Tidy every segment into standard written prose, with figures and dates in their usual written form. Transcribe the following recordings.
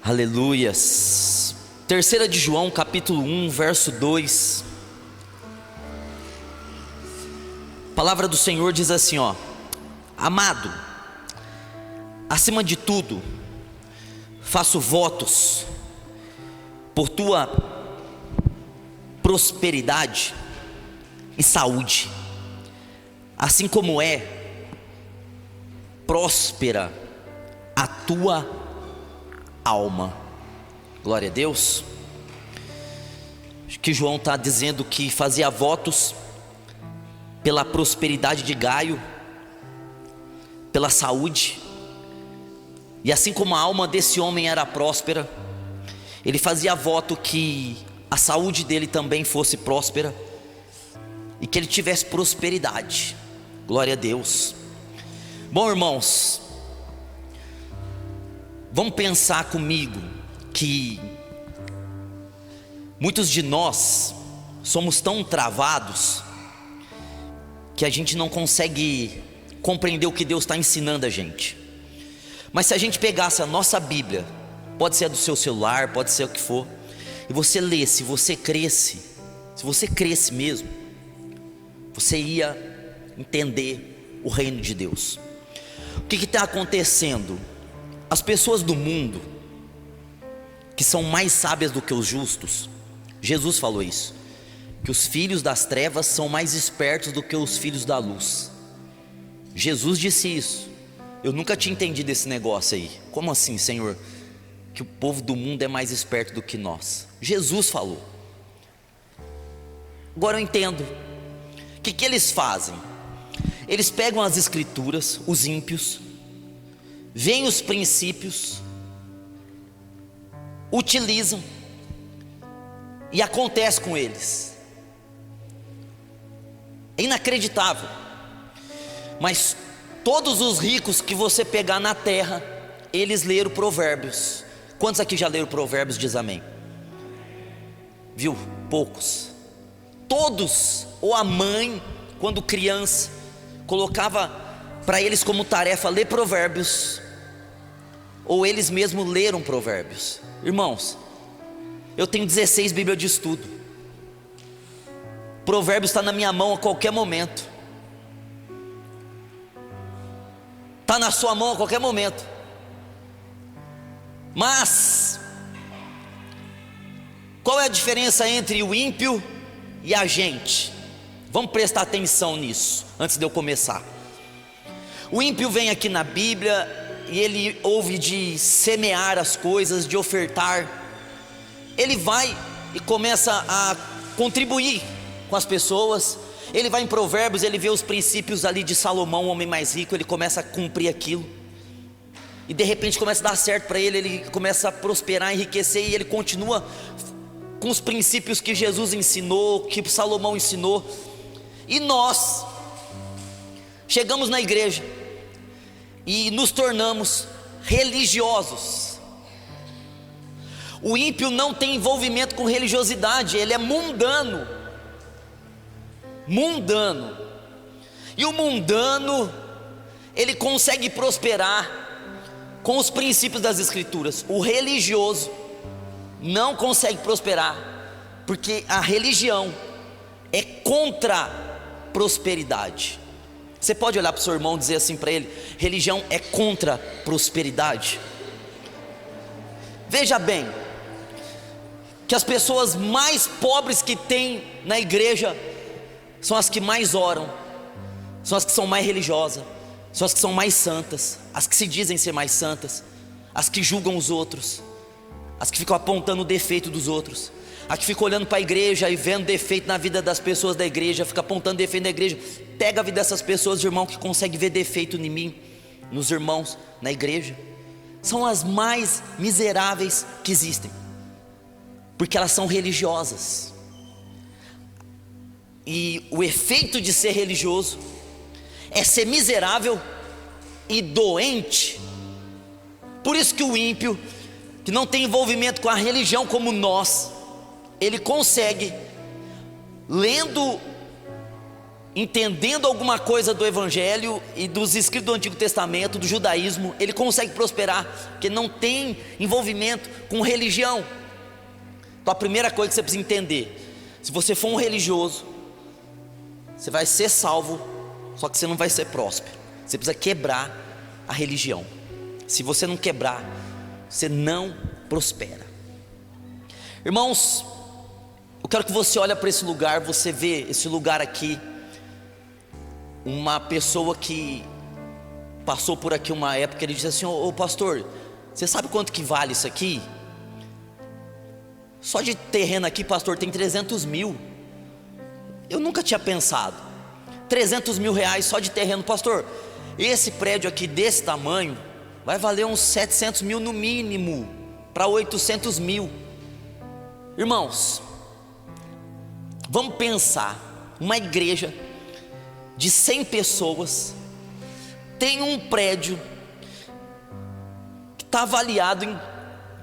Aleluias. Terceira de João, capítulo 1, verso 2. A palavra do Senhor diz assim, ó: amado, acima de tudo, faço votos por tua prosperidade e saúde, assim como é próspera a tua alma. Glória a Deus. Acho que João está dizendo que fazia votos pela prosperidade de Gaio, pela saúde, e assim como a alma desse homem era próspera, ele fazia voto que a saúde dele também fosse próspera e que ele tivesse prosperidade. Glória a Deus. Bom, irmãos, vamos pensar comigo que muitos de nós somos tão travados que a gente não consegue compreender o que Deus está ensinando a gente. Mas se a gente pegasse a nossa Bíblia, pode ser a do seu celular, pode ser o que for, e você lesse, se você cresce mesmo, você ia entender o reino de Deus. O que está acontecendo? As pessoas do mundo, que são mais sábias do que os justos, Jesus falou isso, que os filhos das trevas são mais espertos do que os filhos da luz. Jesus disse isso. Eu nunca tinha entendido esse negócio aí. Como assim, Senhor? Que o povo do mundo é mais esperto do que nós. Jesus falou. Agora eu entendo. O que eles fazem? Eles pegam as escrituras, os ímpios, veem os princípios, utilizam, e acontece com eles. É inacreditável. Mas todos os ricos que você pegar na terra, eles leram Provérbios. Quantos aqui já leram Provérbios? Diz amém. Viu? Poucos. Todos, ou a mãe, quando criança, colocava para eles como tarefa ler Provérbios, ou eles mesmos leram Provérbios. Irmãos, eu tenho 16 Bíblias de estudo. Provérbios está na minha mão a qualquer momento. Está na sua mão a qualquer momento. Mas qual é a diferença entre o ímpio e a gente? Vamos prestar atenção nisso antes de eu começar. O ímpio vem aqui na Bíblia e ele ouve de semear as coisas, de ofertar. Ele vai e começa a contribuir com as pessoas. Ele vai em Provérbios, ele vê os princípios ali de Salomão, o homem mais rico, ele começa a cumprir aquilo, e de repente começa a dar certo para ele, ele começa a prosperar, enriquecer, e ele continua com os princípios que Jesus ensinou, que Salomão ensinou. E nós chegamos na igreja e nos tornamos religiosos. O ímpio não tem envolvimento com religiosidade, ele é mundano. E o mundano, ele consegue prosperar com os princípios das escrituras. O religioso não consegue prosperar, porque a religião é contra a prosperidade. Você pode olhar para o seu irmão e dizer assim para ele: religião é contra a prosperidade. Veja bem, que as pessoas mais pobres que tem na igreja são as que mais oram, são as que são mais religiosas, são as que são mais santas, as que se dizem ser mais santas, as que julgam os outros, as que ficam apontando o defeito dos outros, as que ficam olhando para a igreja e vendo defeito na vida das pessoas da igreja, fica apontando defeito na igreja. Pega a vida dessas pessoas, irmão, que consegue ver defeito em mim, nos irmãos, na igreja. São as mais miseráveis que existem, porque elas são religiosas. E o efeito de ser religioso é ser miserável e doente. Por isso que o ímpio, que não tem envolvimento com a religião como nós, ele consegue, lendo entendendo alguma coisa do Evangelho e dos escritos do Antigo Testamento, do judaísmo, ele consegue prosperar, porque não tem envolvimento com religião. Então a primeira coisa que você precisa entender: se você for um religioso, você vai ser salvo, só que você não vai ser próspero. Você precisa quebrar a religião. Se você não quebrar, você não prospera. Irmãos, eu quero que você olhe para esse lugar. Você vê esse lugar aqui, uma pessoa que passou por aqui uma época, ele disse assim: ô pastor, você sabe quanto que vale isso aqui? Só de terreno aqui, pastor, tem 300 mil. Eu nunca tinha pensado, 300 mil reais só de terreno. Pastor, esse prédio aqui desse tamanho vai valer uns 700 mil no mínimo, para 800 mil. Irmãos, vamos pensar, uma igreja de 100 pessoas tem um prédio que está avaliado em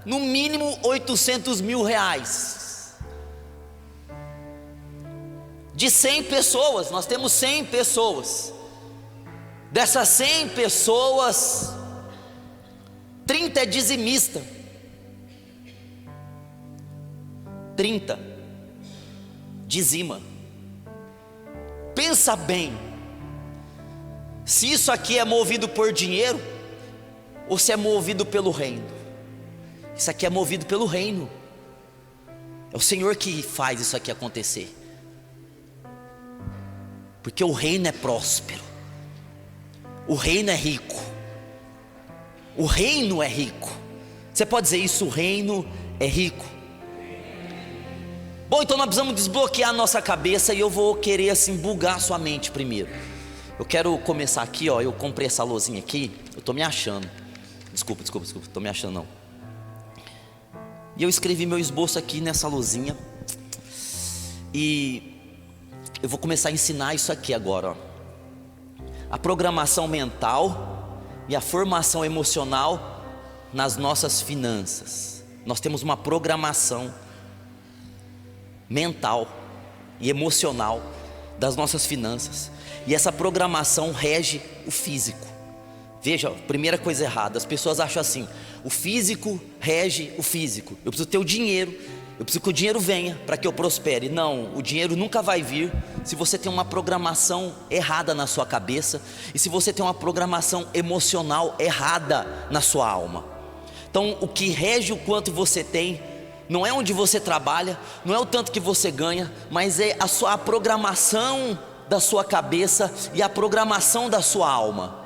no mínimo 800 mil reais. De 100 pessoas, nós temos 100 pessoas. Dessas 100 pessoas, 30 é dizimista. 30 dizima. Pensa bem, se isso aqui é movido por dinheiro ou se é movido pelo reino. Isso aqui é movido pelo reino. É o Senhor que faz isso aqui acontecer, porque o reino é próspero, o reino é rico, o reino é rico. Você pode dizer isso: o reino é rico. Bom, então nós precisamos desbloquear a nossa cabeça, e eu vou querer assim bugar a sua mente primeiro. Eu quero começar aqui, ó. Eu comprei essa lousinha aqui, eu tô me achando. Desculpa, tô me achando não. E eu escrevi meu esboço aqui nessa lousinha, e eu vou começar a ensinar isso aqui agora, ó. A programação mental e a formação emocional nas nossas finanças. Nós temos uma programação mental e emocional das nossas finanças, e essa programação rege o físico. Veja, primeira coisa errada: as pessoas acham assim: o físico rege o físico. Eu preciso ter o dinheiro, eu preciso que o dinheiro venha para que eu prospere. Não, o dinheiro nunca vai vir se você tem uma programação errada na sua cabeça, e se você tem uma programação emocional errada na sua alma. Então o que rege o quanto você tem não é onde você trabalha, não é o tanto que você ganha, mas é a programação da sua cabeça e a programação da sua alma.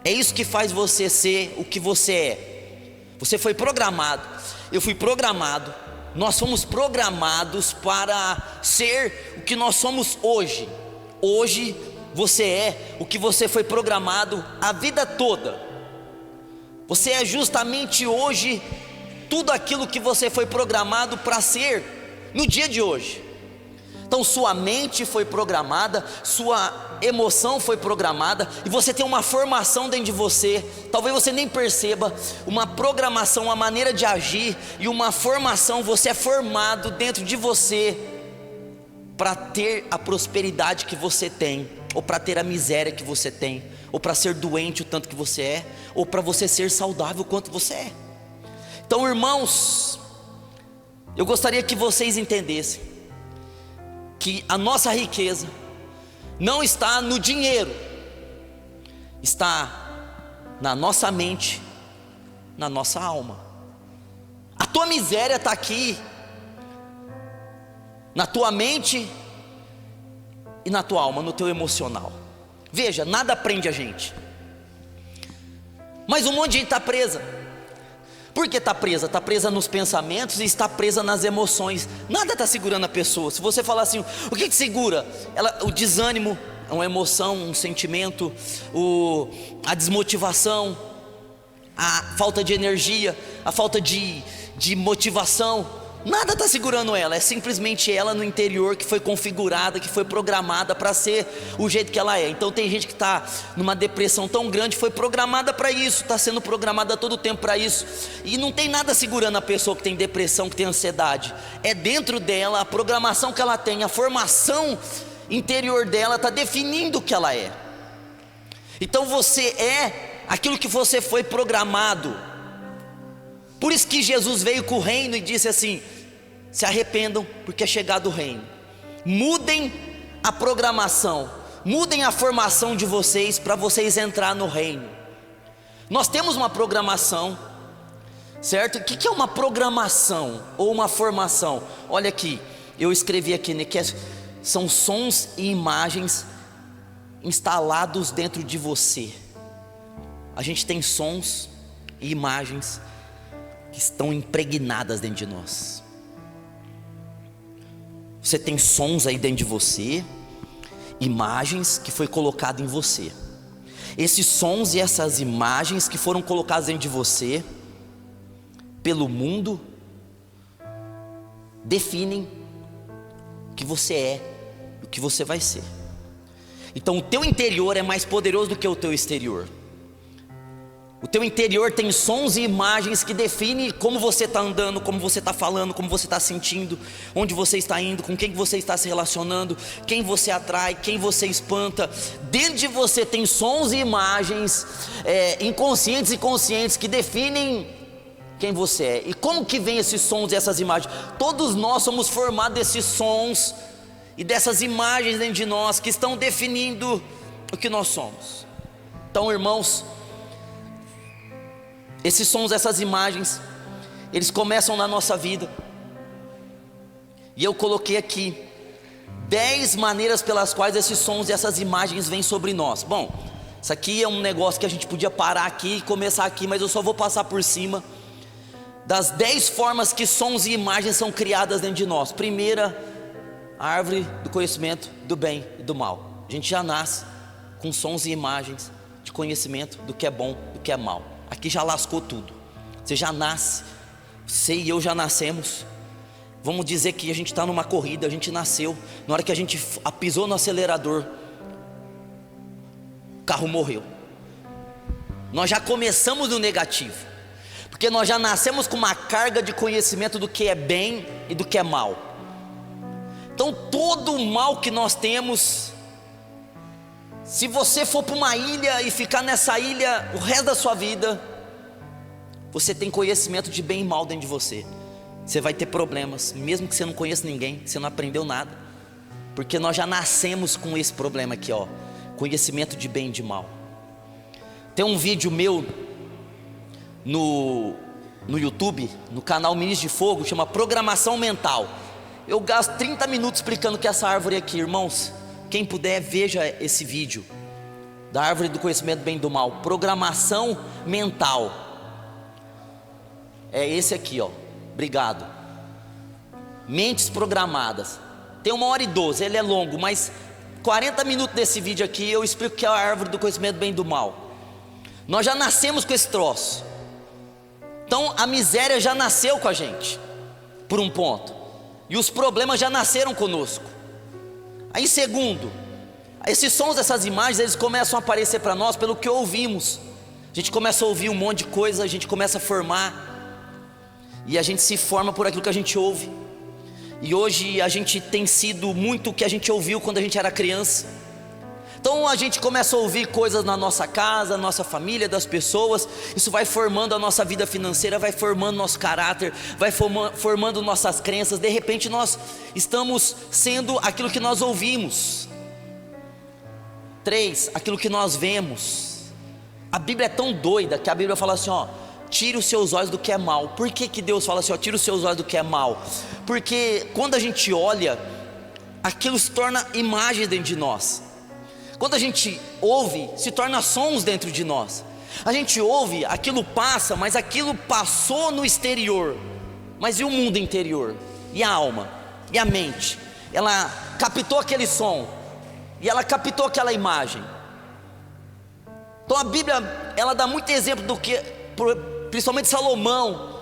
É isso que faz você ser o que você é. Você foi programado, eu fui programado, nós fomos programados para ser o que nós somos hoje. Hoje você é o que você foi programado a vida toda. Você é justamente hoje tudo aquilo que você foi programado para ser no dia de hoje. Então sua mente foi programada, sua emoção foi programada, e você tem uma formação dentro de você. Talvez você nem perceba, uma programação, uma maneira de agir e uma formação. Você é formado dentro de você para ter a prosperidade que você tem, ou para ter a miséria que você tem, ou para ser doente o tanto que você é, ou para você ser saudável o quanto você é. Então, irmãos, eu gostaria que vocês entendessem que a nossa riqueza não está no dinheiro, está na nossa mente, na nossa alma. A tua miséria está aqui, na tua mente e na tua alma, no teu emocional. Veja, nada prende a gente, mas um monte de gente está presa. Por que está presa? Está presa nos pensamentos e está presa nas emoções. Nada está segurando a pessoa. Se você falar assim, o que segura? O desânimo é uma emoção, um sentimento, a desmotivação, a falta de energia, a falta de motivação. Nada está segurando ela, é simplesmente ela no interior que foi configurada, que foi programada para ser o jeito que ela é. Então tem gente que está numa depressão tão grande, foi programada para isso, está sendo programada todo o tempo para isso, e não tem nada segurando a pessoa que tem depressão, que tem ansiedade. É dentro dela a programação que ela tem, a formação interior dela está definindo o que ela é. Então você é aquilo que você foi programado. Por isso que Jesus veio com o reino e disse assim: se arrependam, porque é chegado o reino. Mudem a programação, mudem a formação de vocês, para vocês entrar no reino. Nós temos uma programação, certo? O que é uma programação ou uma formação? Olha aqui, eu escrevi aqui, né, que são sons e imagens instalados dentro de você. A gente tem sons e imagens que estão impregnadas dentro de nós. Você tem sons aí dentro de você, imagens que foi colocado em você. Esses sons e essas imagens que foram colocadas dentro de você pelo mundo definem o que você é, o que você vai ser. Então o teu interior é mais poderoso do que o teu exterior. O teu interior tem sons e imagens que definem como você está andando, como você está falando, como você está sentindo, onde você está indo, com quem você está se relacionando, quem você atrai, quem você espanta. Dentro de você tem sons e imagens inconscientes e conscientes que definem quem você é. E como que vem esses sons e essas imagens? Todos nós somos formados desses sons e dessas imagens dentro de nós que estão definindo o que nós somos. Então, irmãos, esses sons, essas imagens, eles começam na nossa vida. E eu coloquei aqui 10 maneiras pelas quais esses sons e essas imagens vêm sobre nós. Bom, isso aqui é um negócio que a gente podia parar aqui e começar aqui, mas eu só vou passar por cima das 10 formas que sons e imagens são criadas dentro de nós. Primeira, a árvore do conhecimento do bem e do mal. A gente já nasce com sons e imagens de conhecimento do que é bom, do que é mal. Aqui já lascou tudo. Você já nasce, você e eu já nascemos. Vamos dizer que a gente está numa corrida, a gente nasceu, na hora que a gente pisou no acelerador, o carro morreu. Nós já começamos no negativo, porque nós já nascemos com uma carga de conhecimento do que é bem e do que é mal. Então todo o mal que nós temos, se você for para uma ilha e ficar nessa ilha o resto da sua vida, você tem conhecimento de bem e mal dentro de você. Você vai ter problemas, mesmo que você não conheça ninguém, você não aprendeu nada, porque nós já nascemos com esse problema aqui, ó, conhecimento de bem e de mal. Tem um vídeo meu no YouTube, no canal Ministro de Fogo, chama Programação Mental. Eu gasto 30 minutos explicando que essa árvore aqui, irmãos, quem puder, veja esse vídeo da árvore do conhecimento do bem e do mal. Programação mental. É esse aqui, ó. Obrigado. Mentes programadas. Tem 1h12, ele é longo, mas 40 minutos desse vídeo aqui eu explico que é a árvore do conhecimento do bem e do mal. Nós já nascemos com esse troço. Então a miséria já nasceu com a gente, por um ponto, e os problemas já nasceram conosco. Aí, segundo, esses sons, essas imagens, eles começam a aparecer para nós pelo que ouvimos. A gente começa a ouvir um monte de coisa, a gente começa a formar, e a gente se forma por aquilo que a gente ouve. E hoje a gente tem sido muito o que a gente ouviu quando a gente era criança. Então a gente começa a ouvir coisas na nossa casa, na nossa família, das pessoas. Isso vai formando a nossa vida financeira, vai formando nosso caráter, vai formando nossas crenças. De repente nós estamos sendo aquilo que nós ouvimos. 3, aquilo que nós vemos. A Bíblia é tão doida que a Bíblia fala assim, ó, tire os seus olhos do que é mal. Por que que Deus fala assim, ó, tire os seus olhos do que é mal? Porque quando a gente olha, aquilo se torna imagem dentro de nós. Quando a gente ouve, se torna sons dentro de nós. A gente ouve, aquilo passa, mas aquilo passou no exterior. Mas e o mundo interior? E a alma? E a mente? Ela captou aquele som, e ela captou aquela imagem. Então a Bíblia, ela dá muito exemplo do que, principalmente Salomão,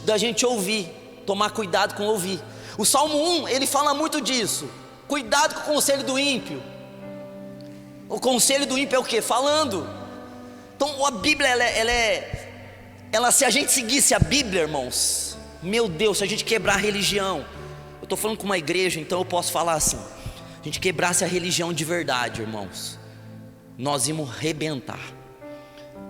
da gente ouvir, tomar cuidado com ouvir. O Salmo 1, ele fala muito disso. Cuidado com o conselho do ímpio. O conselho do ímpio é o que? Falando. Então a Bíblia, ela, se a gente seguisse a Bíblia, irmãos, meu Deus, se a gente quebrar a religião, eu estou falando com uma igreja, então eu posso falar assim, a gente quebrasse a religião de verdade, irmãos, nós íamos rebentar.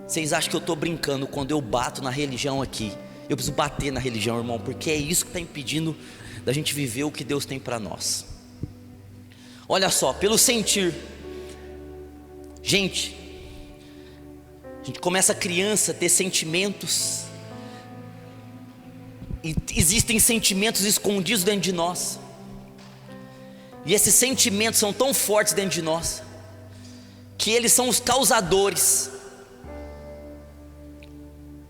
Vocês acham que eu estou brincando quando eu bato na religião aqui? Eu preciso bater na religião, irmão, porque é isso que está impedindo da gente viver o que Deus tem para nós. Olha só, pelo sentir, gente, a gente começa a criança a ter sentimentos, e existem sentimentos escondidos dentro de nós, e esses sentimentos são tão fortes dentro de nós, que eles são os causadores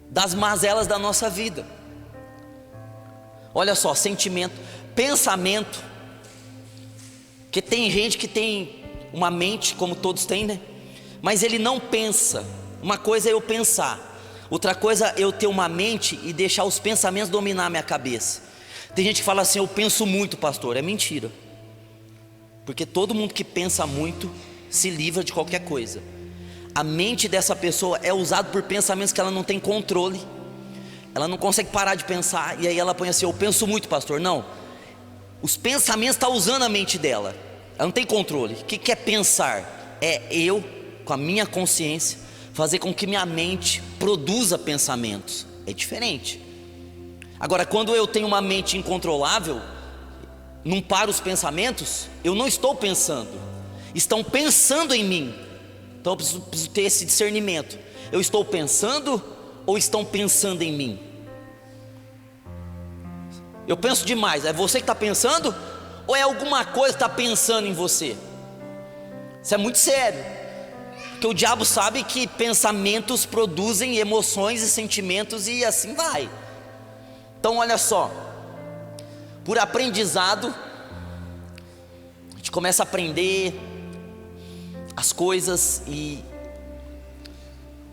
das mazelas da nossa vida. Olha só, sentimento, pensamento, que tem gente que tem uma mente, como todos têm, né? Mas ele não pensa. Uma coisa é eu pensar, outra coisa é eu ter uma mente e deixar os pensamentos dominar a minha cabeça. Tem gente que fala assim: eu penso muito, pastor. É mentira, porque todo mundo que pensa muito se livra de qualquer coisa. A mente dessa pessoa é usada por pensamentos que ela não tem controle, ela não consegue parar de pensar, e aí ela põe assim: eu penso muito, pastor. Não, os pensamentos estão usando a mente dela, ela não tem controle. O que é pensar? É eu, com a minha consciência, fazer com que minha mente produza pensamentos. É diferente. Agora, quando eu tenho uma mente incontrolável, não paro os pensamentos, eu não estou pensando, estão pensando em mim. Então eu preciso ter esse discernimento: eu estou pensando ou estão pensando em mim? Eu penso demais, é você que está pensando? Ou é alguma coisa que está pensando em você? Isso é muito sério, porque o diabo sabe que pensamentos produzem emoções e sentimentos, e assim vai. Então olha só, por aprendizado, a gente começa a aprender as coisas e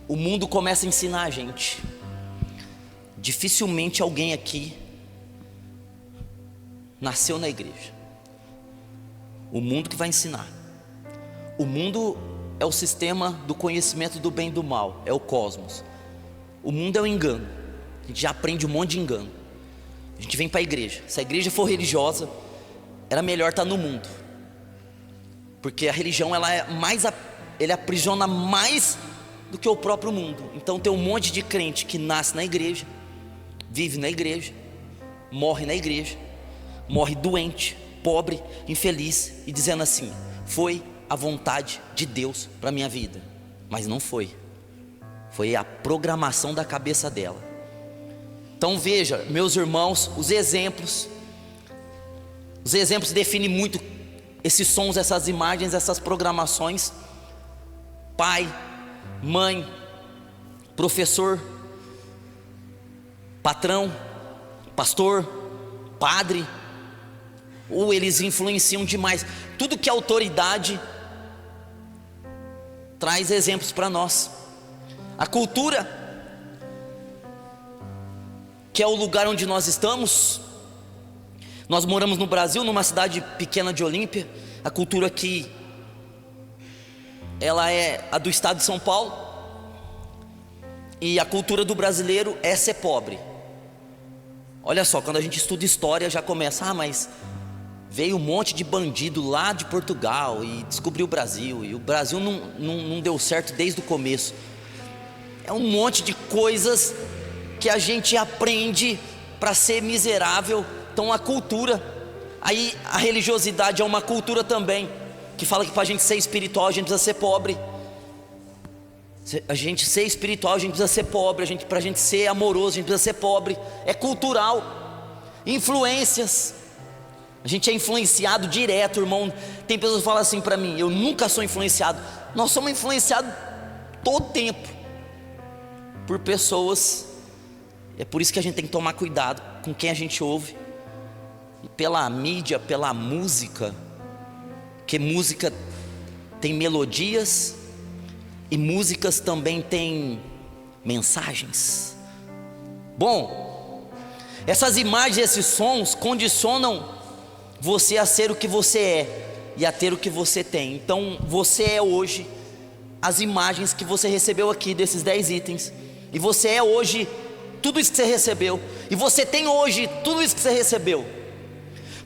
o mundo começa a ensinar a gente. Dificilmente alguém aqui nasceu na igreja. O mundo que vai ensinar. O mundo é o sistema do conhecimento do bem e do mal, é o cosmos. O mundo é o engano. A gente já aprende um monte de engano. A gente vem para a igreja. Se a igreja for religiosa, era melhor estar no mundo, porque a religião ele aprisiona mais do que o próprio mundo. Então tem um monte de crente que nasce na igreja, vive na igreja, morre na igreja, morre doente, pobre, infeliz, e dizendo assim: foi a vontade de Deus para a minha vida. Mas não foi, foi a programação da cabeça dela. Então veja, meus irmãos, os exemplos definem muito esses sons, essas imagens, essas programações. Pai, mãe, professor, patrão, pastor, padre, ou eles influenciam demais. Tudo que é autoridade traz exemplos para nós. A cultura, que é o lugar onde nós estamos. Nós moramos no Brasil, numa cidade pequena de Olímpia. A cultura aqui, ela é a do estado de São Paulo. E a cultura do brasileiro é ser pobre. Olha só, quando a gente estuda história já começa: mas veio um monte de bandido lá de Portugal e descobriu o Brasil, e o Brasil não deu certo desde o começo. É um monte de coisas que a gente aprende para ser miserável. Então a cultura, aí a religiosidade é uma cultura também, que fala que para a gente ser espiritual a gente precisa ser pobre. A gente ser espiritual a gente precisa ser pobre, para a gente ser amoroso a gente precisa ser pobre. É cultural. Influências, a gente é influenciado direto, irmão. Tem pessoas que falam assim para mim: eu nunca sou influenciado. Nós somos influenciados todo tempo por pessoas. É por isso que a gente tem que tomar cuidado com quem a gente ouve, e pela mídia, pela música, porque música tem melodias e músicas também têm mensagens. Bom, essas imagens, esses sons condicionam você a ser o que você é e a ter o que você tem. Então você é hoje as imagens que você recebeu aqui desses 10 itens, e você é hoje tudo isso que você recebeu, e você tem hoje tudo isso que você recebeu.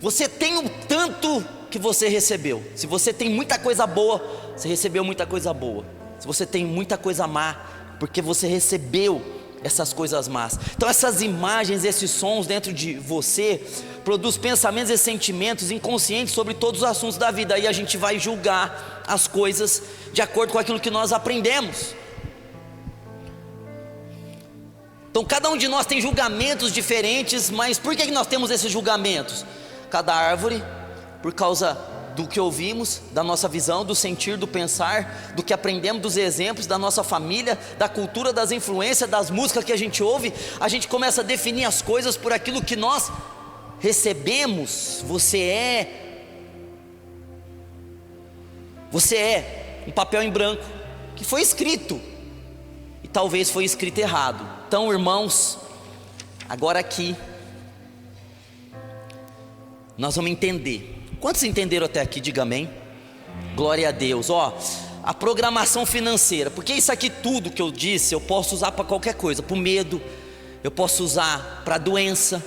Você tem o tanto que você recebeu. Se você tem muita coisa boa, você recebeu muita coisa boa. Se você tem muita coisa má, porque você recebeu essas coisas más. Então essas imagens, esses sons dentro de você produz pensamentos e sentimentos inconscientes sobre todos os assuntos da vida. Aí a gente vai julgar as coisas de acordo com aquilo que nós aprendemos. Então cada um de nós tem julgamentos diferentes, mas por que nós temos esses julgamentos? Cada árvore, por causa do que ouvimos, da nossa visão, do sentir, do pensar, do que aprendemos, dos exemplos, da nossa família, da cultura, das influências, das músicas que a gente ouve, a gente começa a definir as coisas por aquilo que nós recebemos. Você é um papel em branco que foi escrito, e talvez foi escrito errado. Então, irmãos, agora aqui nós vamos entender. Quantos entenderam até aqui? Diga amém. Glória a Deus. A programação financeira, porque isso aqui tudo que eu disse, eu posso usar para qualquer coisa, para o medo, eu posso usar para a doença.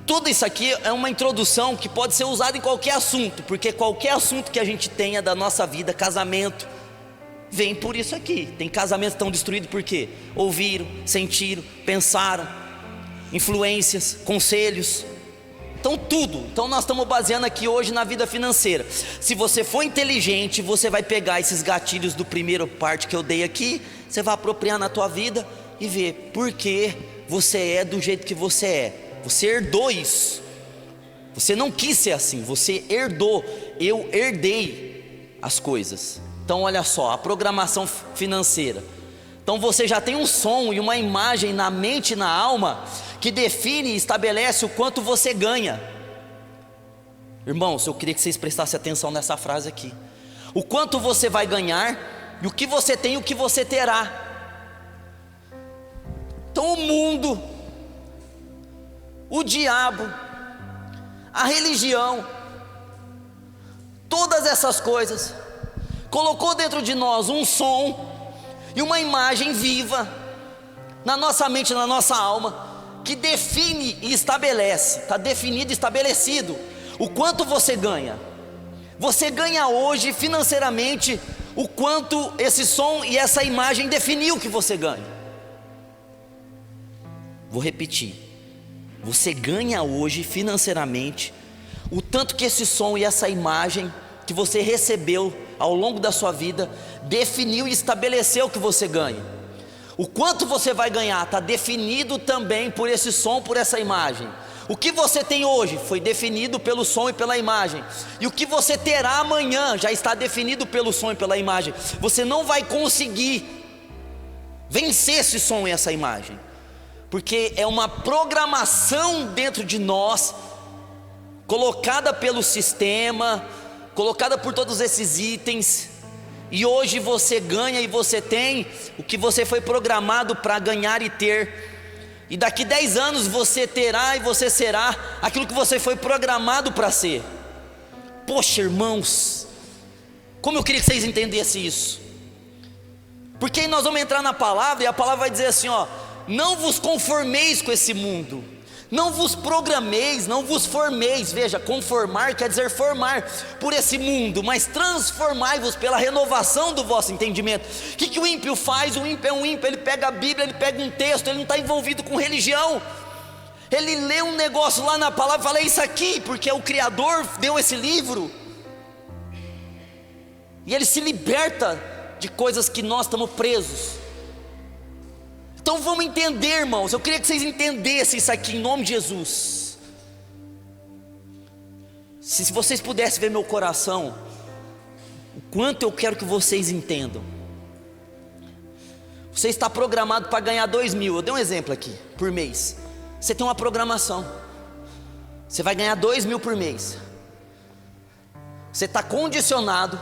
Tudo isso aqui é uma introdução que pode ser usada em qualquer assunto, porque qualquer assunto que a gente tenha da nossa vida, casamento, vem por isso aqui. Tem casamentos que estão destruídos por quê? Ouviram, sentiram, pensaram, influências, conselhos. Então tudo, nós estamos baseando aqui hoje na vida financeira. Se você for inteligente, você vai pegar esses gatilhos do primeiro parte que eu dei aqui, você vai apropriar na tua vida e ver por que você é do jeito que você é. Você herdou isso, você não quis ser assim, você herdou. Eu herdei as coisas. Então olha só, a programação financeira. Então você já tem um som e uma imagem na mente e na alma que define e estabelece o quanto você ganha. Irmãos, eu queria que vocês prestassem atenção nessa frase aqui. O quanto você vai ganhar, e o que você tem e o que você terá. Então o mundo, o diabo, a religião, todas essas coisas, colocou dentro de nós um som e uma imagem viva na nossa mente, na nossa alma, que define e estabelece, está definido e estabelecido o quanto você ganha. Você ganha hoje financeiramente o quanto esse som e essa imagem definiu que você ganha. Vou repetir, você ganha hoje financeiramente o tanto que esse som e essa imagem que você recebeu ao longo da sua vida definiu e estabeleceu que você ganha. O quanto você vai ganhar está definido também por esse som, por essa imagem. O que você tem hoje foi definido pelo som e pela imagem, e o que você terá amanhã já está definido pelo som e pela imagem. Você não vai conseguir vencer esse som e essa imagem, porque é uma programação dentro de nós, colocada pelo sistema, colocada por todos esses itens. E hoje você ganha e você tem o que você foi programado para ganhar e ter. E daqui 10 anos você terá e você será aquilo que você foi programado para ser. Poxa, irmãos, como eu queria que vocês entendessem isso. Porque aí nós vamos entrar na palavra, e a palavra vai dizer assim, não vos conformeis com esse mundo, não vos programeis, não vos formeis. Veja, conformar quer dizer formar por esse mundo, mas transformai-vos pela renovação do vosso entendimento. O que o ímpio faz? O ímpio é um ímpio, ele pega a Bíblia, ele pega um texto, ele não está envolvido com religião. Ele lê um negócio lá na palavra e fala, é isso aqui, porque o Criador deu esse livro. E ele se liberta de coisas que nós estamos presos. Então vamos entender, irmãos. Eu queria que vocês entendessem isso aqui em nome de Jesus. Se vocês pudessem ver meu coração, o quanto eu quero que vocês entendam. Você está programado para ganhar 2.000. Eu dei um exemplo aqui, por mês. Você tem uma programação. Você vai ganhar 2.000 por mês. Você está condicionado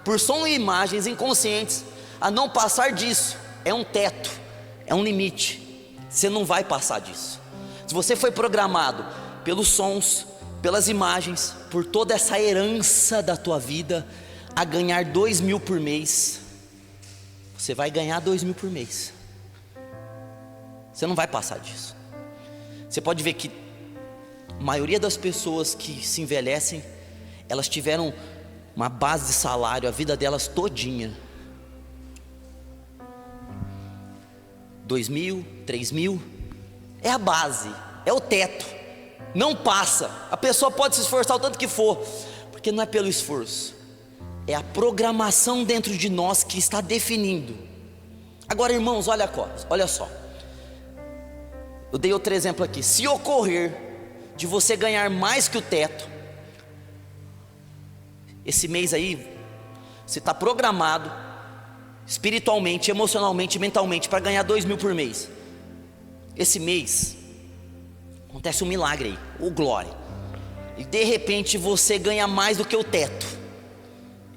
por som e imagens inconscientes a não passar disso. É um teto, é um limite. Você não vai passar disso. Se você foi programado pelos sons, pelas imagens, por toda essa herança da tua vida, a ganhar 2.000 por mês, você vai ganhar 2.000 por mês. Você não vai passar disso. Você pode ver que a maioria das pessoas que se envelhecem, elas tiveram uma base de salário a vida delas todinha, 2.000, 3.000, é a base, é o teto, não passa. A pessoa pode se esforçar o tanto que for, porque não é pelo esforço, é a programação dentro de nós que está definindo. Agora, irmãos, olha só, eu dei outro exemplo aqui. Se ocorrer de você ganhar mais que o teto, esse mês aí, você está programado espiritualmente, emocionalmente, mentalmente para ganhar 2.000 por mês. Esse mês acontece um milagre aí, ou glória, e de repente você ganha mais do que o teto.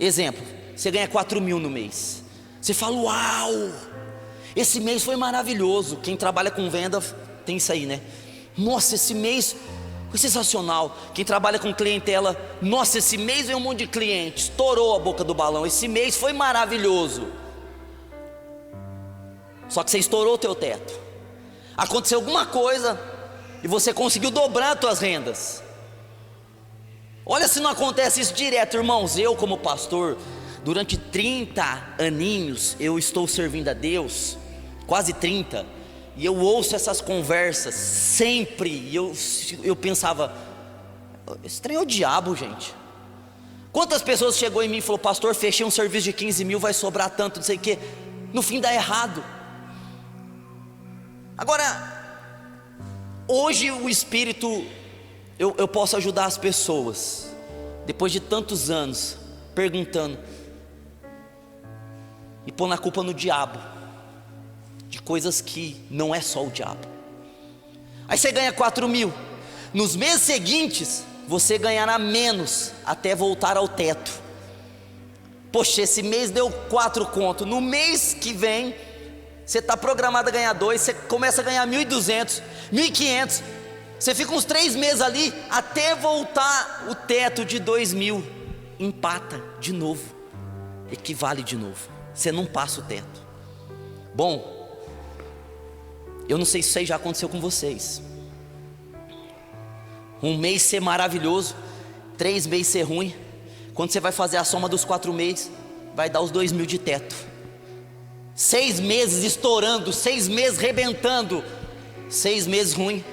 Exemplo, você ganha 4.000 no mês. Você fala: uau, esse mês foi maravilhoso. Quem trabalha com venda tem isso aí, né? Nossa, esse mês foi sensacional. Quem trabalha com clientela: nossa, esse mês veio um monte de cliente, estourou a boca do balão, esse mês foi maravilhoso. Só que você estourou o teu teto, aconteceu alguma coisa e você conseguiu dobrar as tuas rendas. Olha se não acontece isso direto, irmãos. Eu, como pastor, durante 30 aninhos eu estou servindo a Deus, quase 30, e eu ouço essas conversas sempre, e eu pensava: esse trem é o diabo, gente. Quantas pessoas chegou em mim e falou: pastor, fechei um serviço de 15.000, vai sobrar tanto, não sei o que. No fim dá errado. Agora, hoje o Espírito, eu posso ajudar as pessoas, depois de tantos anos, perguntando e pôr a culpa no diabo, de coisas que não é só o diabo. Aí você ganha 4.000, nos meses seguintes você ganhará menos, até voltar ao teto. Poxa, esse mês deu 4 conto, no mês que vem você está programado a ganhar 2, você começa a ganhar 1.200, 1.500, você fica uns 3 meses ali, até voltar o teto de 2.000, empata de novo, equivale de novo, você não passa o teto. Bom, eu não sei se isso aí já aconteceu com vocês. Um mês ser maravilhoso, 3 meses ser ruim. Quando você vai fazer a soma dos 4 meses, vai dar os 2.000 de teto. 6 meses estourando, 6 meses rebentando, 6 meses ruim.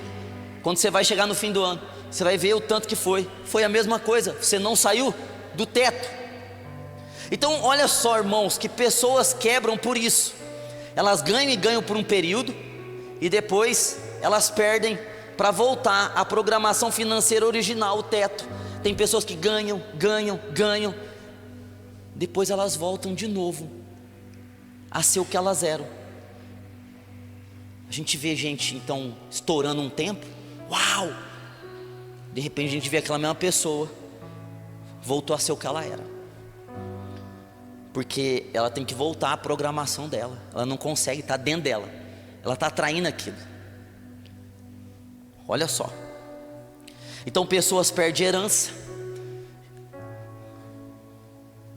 Quando você vai chegar no fim do ano, você vai ver o tanto que foi a mesma coisa, você não saiu do teto. Então olha só, irmãos, que pessoas quebram por isso. Elas ganham e ganham por um período, e depois elas perdem para voltar à programação financeira original, o teto. Tem pessoas que ganham, depois elas voltam de novo a ser o que elas eram. A gente vê gente então estourando um tempo, uau! De repente a gente vê aquela mesma pessoa voltou a ser o que ela era, porque ela tem que voltar à programação dela. Ela não consegue, está dentro dela, ela está atraindo aquilo. Olha só, então pessoas perdem herança.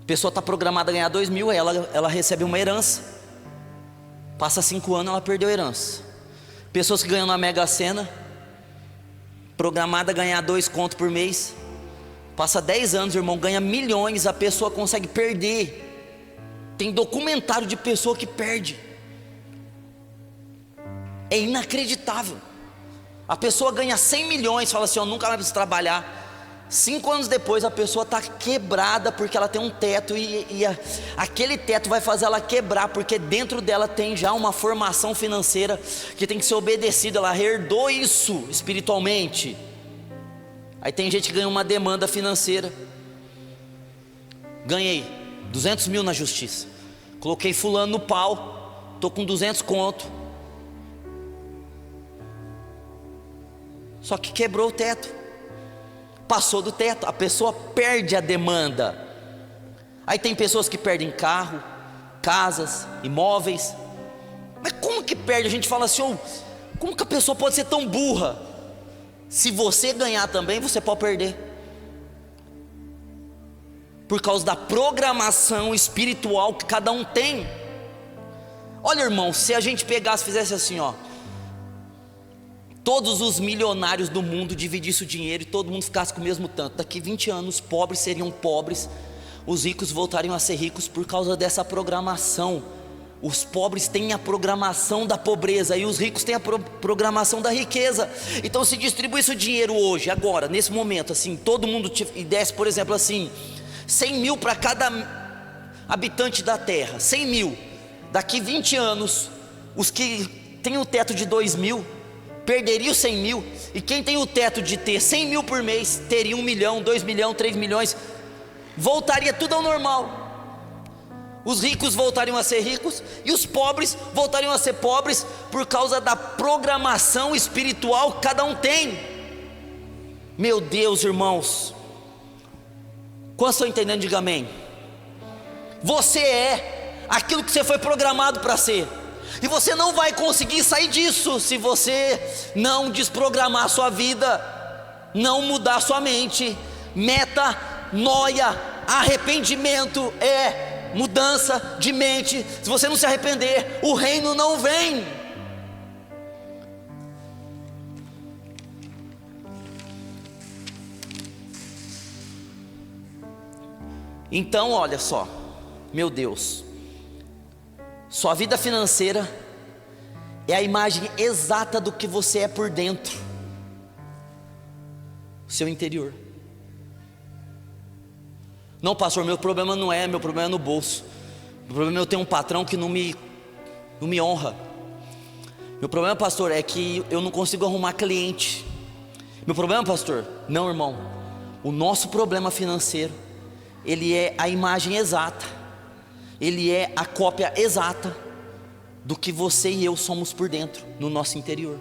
A pessoa está programada a ganhar 2.000, ela recebe uma herança, passa 5 anos, ela perdeu a herança. Pessoas que ganham na Mega Sena, programada a ganhar 2 contos por mês, passa 10 anos, irmão, ganha milhões, a pessoa consegue perder. Tem documentário de pessoa que perde, é inacreditável. A pessoa ganha 100 milhões, fala assim: eu nunca mais preciso trabalhar. 5 anos depois a pessoa está quebrada, porque ela tem um teto, aquele teto vai fazer ela quebrar, porque dentro dela tem já uma formação financeira que tem que ser obedecida. Ela herdou isso espiritualmente. Aí tem gente que ganha uma demanda financeira: ganhei 200.000 na justiça, coloquei fulano no pau, estou com 200 conto, só que quebrou o teto, passou do teto, a pessoa perde a demanda. Aí tem pessoas que perdem carro, casas, imóveis. Mas como que perde? A gente fala assim: oh, como que a pessoa pode ser tão burra? Se você ganhar também, você pode perder, por causa da programação espiritual que cada um tem. Olha, irmão, se a gente pegasse e fizesse assim, ó, todos os milionários do mundo dividissem o dinheiro e todo mundo ficasse com o mesmo tanto, daqui 20 anos os pobres seriam pobres, os ricos voltariam a ser ricos por causa dessa programação. Os pobres têm a programação da pobreza e os ricos têm a programação da riqueza. Então, se distribuísse o dinheiro hoje, agora, nesse momento, assim, todo mundo e desse, por exemplo, assim, 100 mil para cada habitante da terra, 100 mil, daqui 20 anos, os que têm o teto de 2 mil, perderiam 100 mil, e quem tem o teto de ter 100 mil por mês, teria 1 milhão, 2 milhões, 3 milhões, voltaria tudo ao normal. Os ricos voltariam a ser ricos e os pobres voltariam a ser pobres por causa da programação espiritual que cada um tem. Meu Deus, irmãos, quantos estão entendendo? Diga amém. Você é aquilo que você foi programado para ser, e você não vai conseguir sair disso se você não desprogramar a sua vida, não mudar a sua mente. Metanoia, arrependimento é mudança de mente. Se você não se arrepender, o reino não vem. Então, olha só, meu Deus, sua vida financeira é a imagem exata do que você é por dentro, seu interior. Não, pastor, meu problema não é, meu problema é no bolso. Meu problema é eu ter um patrão que não me honra. Meu problema, pastor, é que eu não consigo arrumar cliente. Meu problema, pastor, não, irmão, o nosso problema financeiro, ele é a imagem exata, ele é a cópia exata do que você e eu somos por dentro, no nosso interior.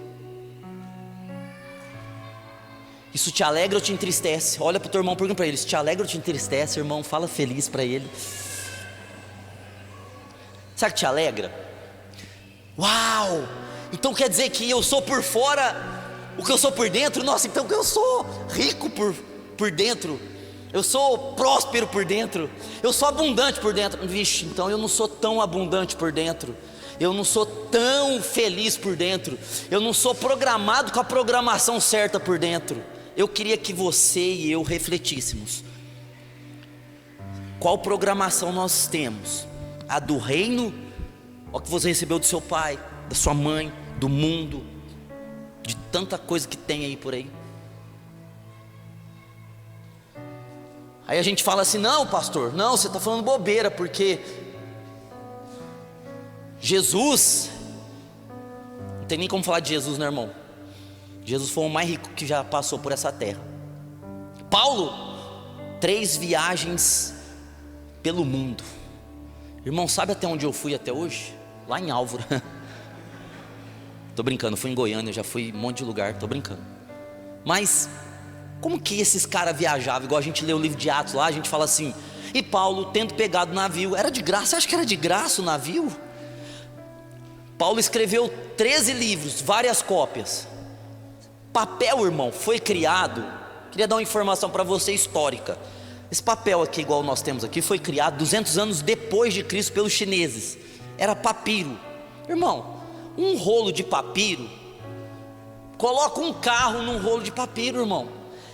Isso te alegra ou te entristece? Olha para o teu irmão, pergunta para ele: isso te alegra ou te entristece, irmão? Fala feliz para ele. Sabe o que te alegra? Uau! Então quer dizer que eu sou por fora o que eu sou por dentro? Nossa, então eu sou rico por dentro, eu sou próspero por dentro, eu sou abundante por dentro. Vixe, então eu não sou tão abundante por dentro, eu não sou tão feliz por dentro, eu não sou programado com a programação certa por dentro. Eu queria que você e eu refletíssemos. Qual programação nós temos? A do reino, o que você recebeu do seu pai, da sua mãe, do mundo, de tanta coisa que tem aí por aí. Aí a gente fala assim: não, pastor, não, você está falando bobeira, porque Jesus, não tem nem como falar de Jesus, né, irmão? Jesus foi o mais rico que já passou por essa terra. Paulo, 3 viagens pelo mundo. Irmão, sabe até onde eu fui até hoje? Lá em Álvora. Tô brincando, fui em Goiânia, já fui em um monte de lugar, tô brincando. Mas como que esses caras viajavam? Igual a gente lê o livro de Atos lá, a gente fala assim: e Paulo, tendo pegado o navio, era de graça? Você acha que era de graça o navio? Paulo escreveu 13 livros, várias cópias. Papel, irmão, foi criado. Queria dar uma informação para você histórica. Esse papel aqui, igual nós temos aqui, foi criado 200 anos depois de Cristo pelos chineses. Era papiro. Irmão, um rolo de papiro, coloca um carro num rolo de papiro, irmão.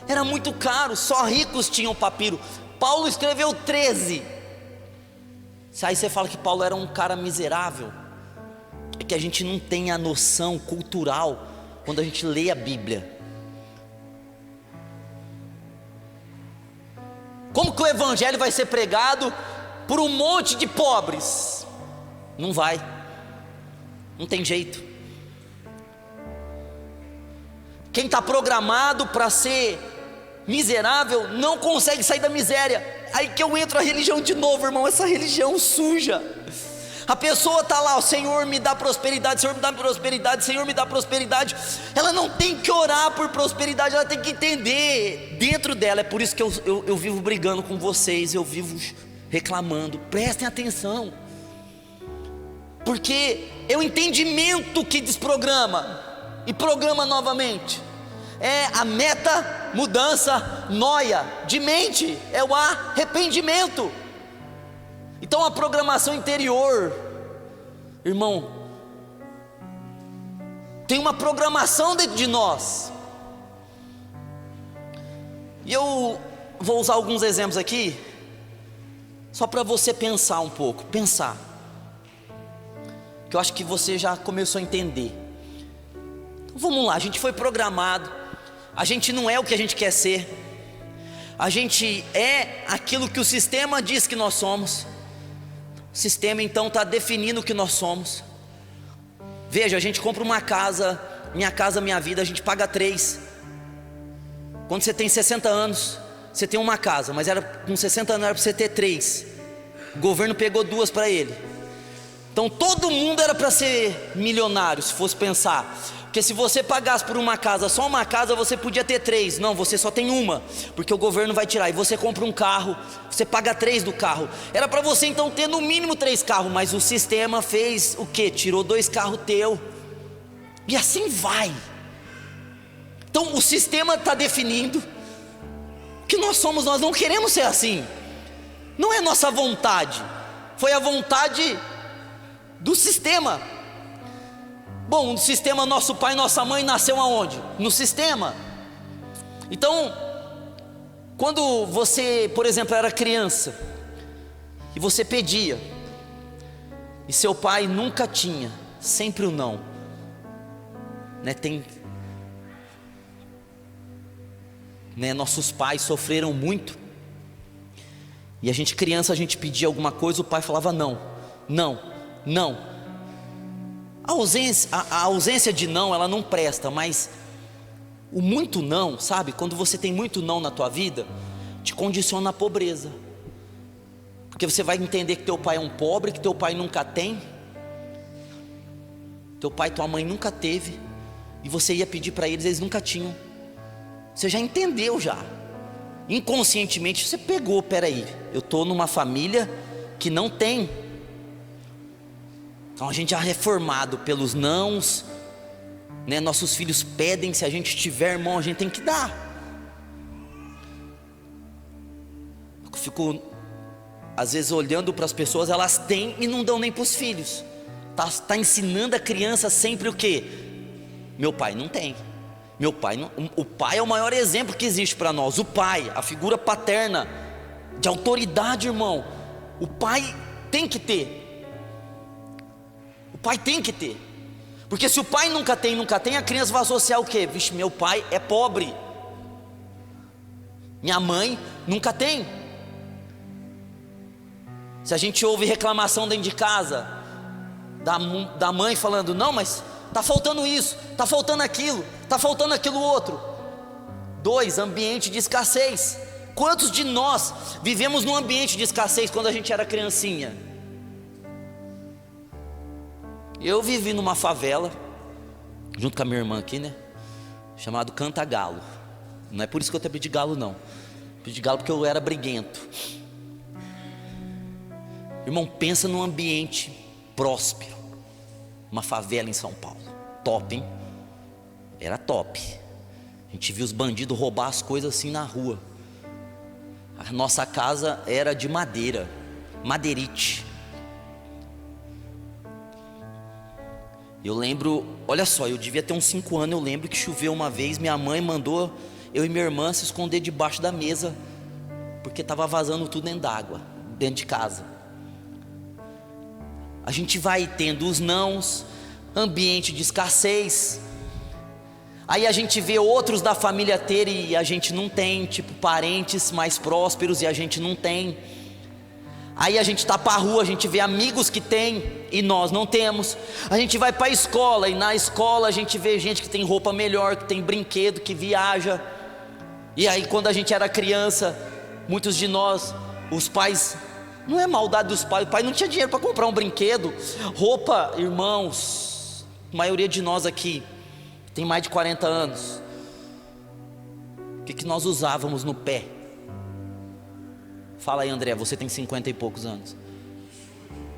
Era muito caro, só ricos tinham papiro. Paulo escreveu 13. Aí você fala que Paulo era um cara miserável. É que a gente não tem a noção cultural quando a gente lê a Bíblia. Como que o evangelho vai ser pregado por um monte de pobres? Não vai, não tem jeito. Quem está programado para ser miserável não consegue sair da miséria. Aí que eu entro a religião de novo, irmão, essa religião suja. A pessoa está lá: o Senhor me dá prosperidade, Senhor me dá prosperidade, Senhor me dá prosperidade. Ela não tem que orar por prosperidade, ela tem que entender dentro dela. É por isso que eu vivo brigando com vocês, eu vivo reclamando. Prestem atenção, porque é o entendimento que desprograma e programa novamente. É a meta mudança, noia de mente, é o arrependimento. Então a programação interior, irmão, tem uma programação dentro de nós. E eu vou usar alguns exemplos aqui, só para você pensar um pouco, que eu acho que você já começou a entender. Então, vamos lá, a gente foi programado, a gente não é o que a gente quer ser, a gente é aquilo que o sistema diz que nós somos. O sistema então está definindo o que nós somos. Veja, a gente compra uma casa, Minha Casa Minha Vida, a gente paga 3. Quando você tem 60 anos, você tem uma casa, mas com 60 anos era para você ter 3. O governo pegou 2 para ele. Então todo mundo era para ser milionário, se fosse pensar. Porque se você pagasse por uma casa, só uma casa, você podia ter 3. Não, você só tem uma, porque o governo vai tirar. E você compra um carro, você paga 3 do carro. Era para você então ter no mínimo 3 carros, mas o sistema fez o quê? Tirou 2 carros teu. E assim vai. Então o sistema está definindo o que nós somos. Nós não queremos ser assim. Não é nossa vontade, foi a vontade do sistema. Bom, no sistema, nosso pai e nossa mãe nasceu aonde? No sistema. Então, quando você, por exemplo, era criança e você pedia, e seu pai nunca tinha, sempre o não, né? Nossos pais sofreram muito, e a gente criança, a gente pedia alguma coisa, o pai falava não, não, não. A ausência de não, ela não presta, mas o muito não, sabe? Quando você tem muito não na tua vida, te condiciona à pobreza. Porque você vai entender que teu pai é um pobre, que teu pai nunca tem, teu pai e tua mãe nunca teve, e você ia pedir para eles nunca tinham. Você já entendeu já. Inconscientemente você pegou, peraí, eu estou numa família que não tem. Então a gente já é formado pelos nãos, né? Nossos filhos pedem, se a gente tiver irmão, a gente tem que dar. Eu fico às vezes olhando para as pessoas, elas têm e não dão nem para os filhos. Tá ensinando a criança sempre o quê? Meu pai não tem. Meu pai não, o pai é o maior exemplo que existe para nós. O pai, a figura paterna de autoridade, irmão. O pai tem que ter. O pai tem que ter. Porque se o pai nunca tem, a criança vai associar o quê? Vixe, meu pai é pobre, minha mãe nunca tem. Se a gente ouve reclamação dentro de casa, da mãe falando, não, mas está faltando isso, está faltando aquilo, está faltando aquilo outro. 2, ambiente de escassez. Quantos de nós vivemos num ambiente de escassez quando a gente era criancinha? Eu vivi numa favela, junto com a minha irmã aqui, né? Chamado Cantagalo. Não é por isso que eu te pedi galo, não. Pedi galo porque eu era briguento. Irmão, pensa num ambiente próspero. Uma favela em São Paulo. Top, hein? Era top. A gente viu os bandidos roubar as coisas assim na rua. A nossa casa era de madeira, madeirite. Eu lembro, olha só, eu devia ter uns 5 anos. Eu lembro que choveu uma vez, minha mãe mandou eu e minha irmã se esconder debaixo da mesa, porque estava vazando tudo dentro d'água, dentro de casa. A gente vai tendo os nãos, ambiente de escassez. Aí a gente vê outros da família ter e a gente não tem, tipo parentes mais prósperos e a gente não tem. Aí a gente está para a rua, a gente vê amigos que tem e nós não temos. A gente vai para a escola e na escola a gente vê gente que tem roupa melhor, que tem brinquedo, que viaja. E aí quando a gente era criança, muitos de nós, os pais, não é maldade dos pais, o pai não tinha dinheiro para comprar um brinquedo. Roupa, irmãos, a maioria de nós aqui tem mais de 40 anos. O que nós usávamos no pé? Fala aí, André, você tem 50 e poucos anos.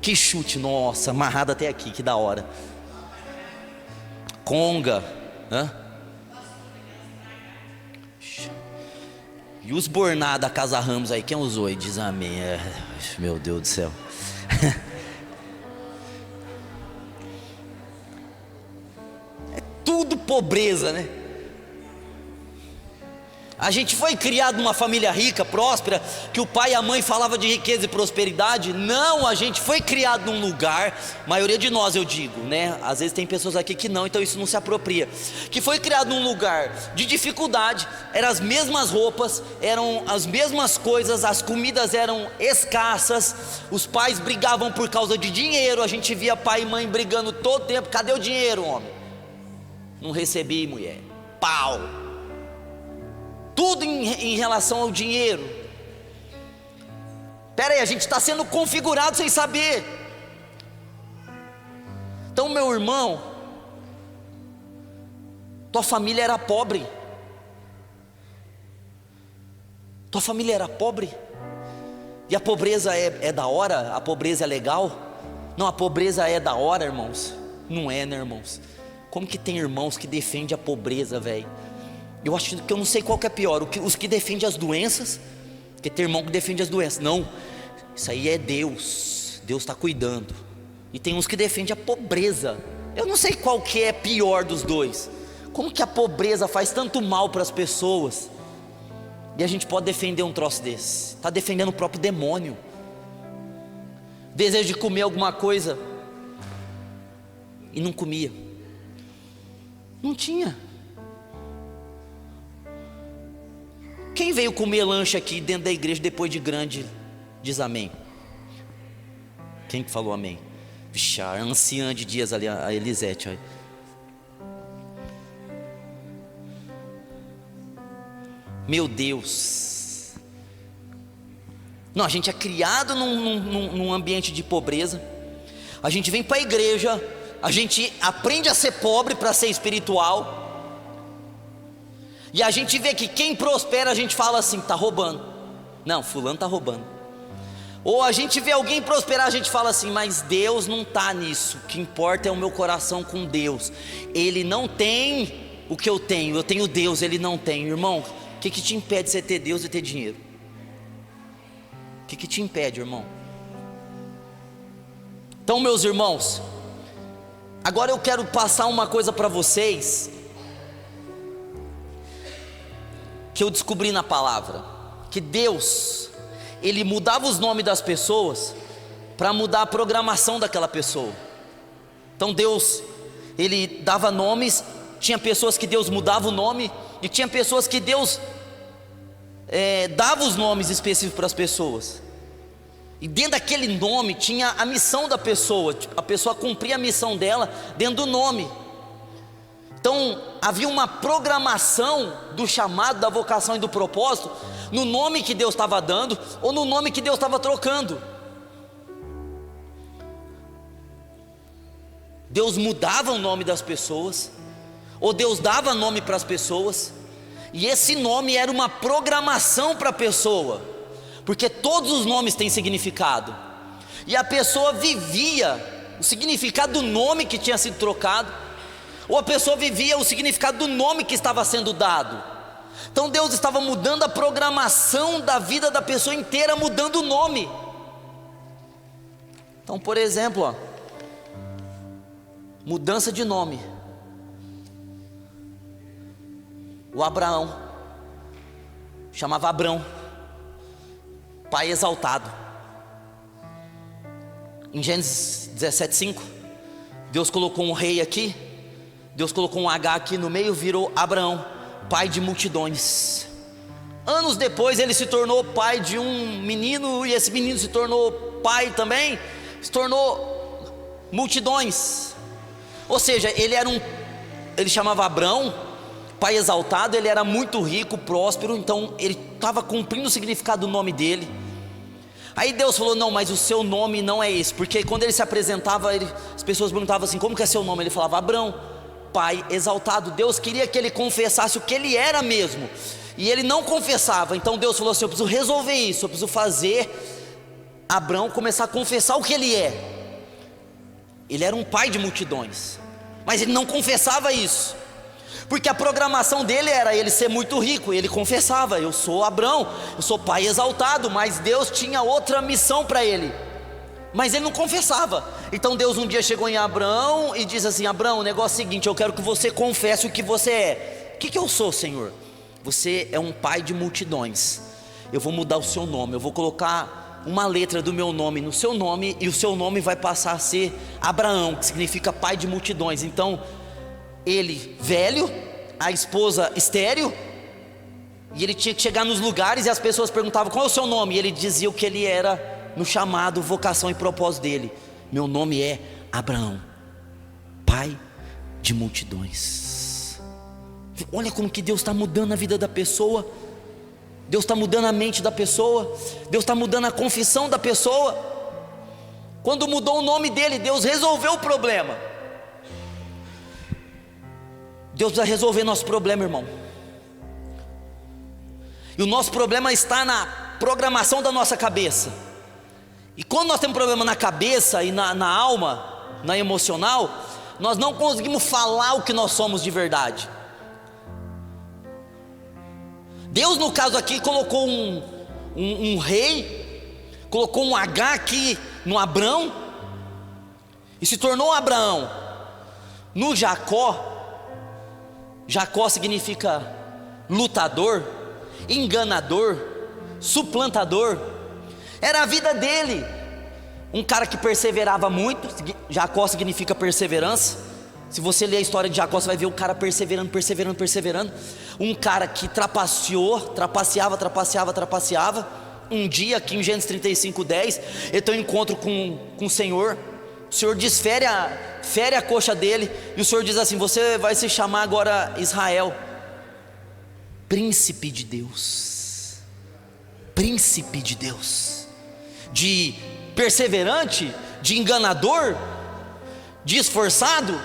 Que chute, nossa, amarrado até aqui, que da hora. Conga, hã? E os borná da Casa Ramos aí, quem usou aí? Diz amém. Meu Deus do céu. pobreza, né? A gente foi criado numa família rica, próspera, que o pai e a mãe falavam de riqueza e prosperidade. Não, a gente foi criado num lugar, maioria de nós eu digo, né? Às vezes tem pessoas aqui que não, então isso não se apropria. Que foi criado num lugar de dificuldade, eram as mesmas roupas, eram as mesmas coisas, as comidas eram escassas, os pais brigavam por causa de dinheiro, a gente via pai e mãe brigando todo tempo. Cadê o dinheiro, homem? Não recebi, mulher. Pau. Tudo em relação ao dinheiro. Espera aí, a gente está sendo configurado sem saber. Então, meu irmão, tua família era pobre. Tua família era pobre. E a pobreza é da hora? A pobreza é legal? Não, a pobreza é da hora, irmãos. Não é, né, irmãos? Como que tem irmãos que defendem a pobreza, velho? Eu acho que eu não sei qual que é pior, os que defendem as doenças, porque tem irmão que defende as doenças. Não, isso aí é Deus, Deus está cuidando. E tem uns que defendem a pobreza. Eu não sei qual que é pior dos dois. Como que a pobreza faz tanto mal para as pessoas? E a gente pode defender um troço desse? Está defendendo o próprio demônio. Desejo de comer alguma coisa e não comia. Não tinha. Quem veio comer lanche aqui dentro da igreja depois de grande, diz amém. Quem que falou amém? Vixe, a anciã de dias ali, a Elisete. Olha. Meu Deus. Não, a gente é criado num ambiente de pobreza. A gente vem para a igreja, a gente aprende a ser pobre para ser espiritual. E a gente vê que quem prospera, a gente fala assim, está roubando. Não, fulano está roubando. Ou a gente vê alguém prosperar, a gente fala assim, mas Deus não está nisso. O que importa é o meu coração com Deus. Ele não tem o que eu tenho Deus, Ele não tem. Irmão, o que te impede de você ter Deus e ter dinheiro? O que te impede, irmão? Então, meus irmãos, agora eu quero passar uma coisa para vocês, que eu descobri na palavra, que Deus, Ele mudava os nomes das pessoas, para mudar a programação daquela pessoa. Então Deus, Ele dava nomes, tinha pessoas que Deus mudava o nome, e tinha pessoas que Deus dava os nomes específicos para as pessoas, e dentro daquele nome tinha a missão da pessoa, a pessoa cumpria a missão dela dentro do nome. Então havia uma programação do chamado, da vocação e do propósito no nome que Deus estava dando, ou no nome que Deus estava trocando. Deus mudava o nome das pessoas, ou Deus dava nome para as pessoas, e esse nome era uma programação para a pessoa, porque todos os nomes têm significado, e a pessoa vivia o significado do nome que tinha sido trocado, ou a pessoa vivia o significado do nome que estava sendo dado. Então Deus estava mudando a programação da vida da pessoa inteira, mudando o nome. Então, por exemplo, ó, mudança de nome. O Abraão chamava Abrão, pai exaltado. Em Gênesis 17:5, Deus colocou um rei aqui, Deus colocou um H aqui no meio, virou Abraão, pai de multidões. Anos depois ele se tornou pai de um menino, e esse menino se tornou pai também, se tornou multidões. Ou seja, ele chamava Abrão, pai exaltado, ele era muito rico, próspero, então ele estava cumprindo o significado do nome dele. Aí Deus falou, não, mas o seu nome não é esse, porque quando ele se apresentava, as pessoas perguntavam assim, como que é seu nome? Ele falava Abrão, pai exaltado. Deus queria que ele confessasse o que ele era mesmo, e ele não confessava. Então Deus falou assim, eu preciso resolver isso, eu preciso fazer Abrão começar a confessar o que ele é. Ele era um pai de multidões, mas ele não confessava isso, porque a programação dele era ele ser muito rico. Ele confessava, eu sou Abrão, eu sou pai exaltado, mas Deus tinha outra missão para ele. mas ele não confessava. Então Deus um dia chegou em Abraão e disse assim: Abraão, o negócio é o seguinte, eu quero que você confesse o que você é. O que eu sou, Senhor? Você é um pai de multidões. Eu vou mudar o seu nome, eu vou colocar uma letra do meu nome no seu nome, e o seu nome vai passar a ser Abraão, que significa pai de multidões. Então ele, velho, a esposa estéril, e ele tinha que chegar nos lugares e as pessoas perguntavam: qual é o seu nome? E ele dizia o que ele era no chamado, vocação e propósito dele: meu nome é Abraão, pai de multidões. Olha como que Deus está mudando a vida da pessoa. Deus está mudando a mente da pessoa. Deus está mudando a confissão da pessoa. Quando mudou o nome dele, Deus resolveu o problema. Deus precisa resolver nosso problema, irmão. E o nosso problema está na programação da nossa cabeça. E quando nós temos problema na cabeça e na alma, na emocional, nós não conseguimos falar o que nós somos de verdade. Deus, no caso aqui, colocou um rei, colocou um H aqui no Abrão, e se tornou Abraão. No Jacó, Jacó significa lutador, enganador, suplantador. Era a vida dele, um cara que perseverava muito. Jacó significa perseverança. Se você ler a história de Jacó, você vai ver o cara perseverando. Um cara que trapaceava. Um dia, aqui em Gênesis 35:10, ele tem um encontro com o Senhor desfere a coxa dele, e o Senhor diz assim: você vai se chamar agora Israel, príncipe de Deus. Príncipe de Deus. De perseverante, de enganador, de esforçado,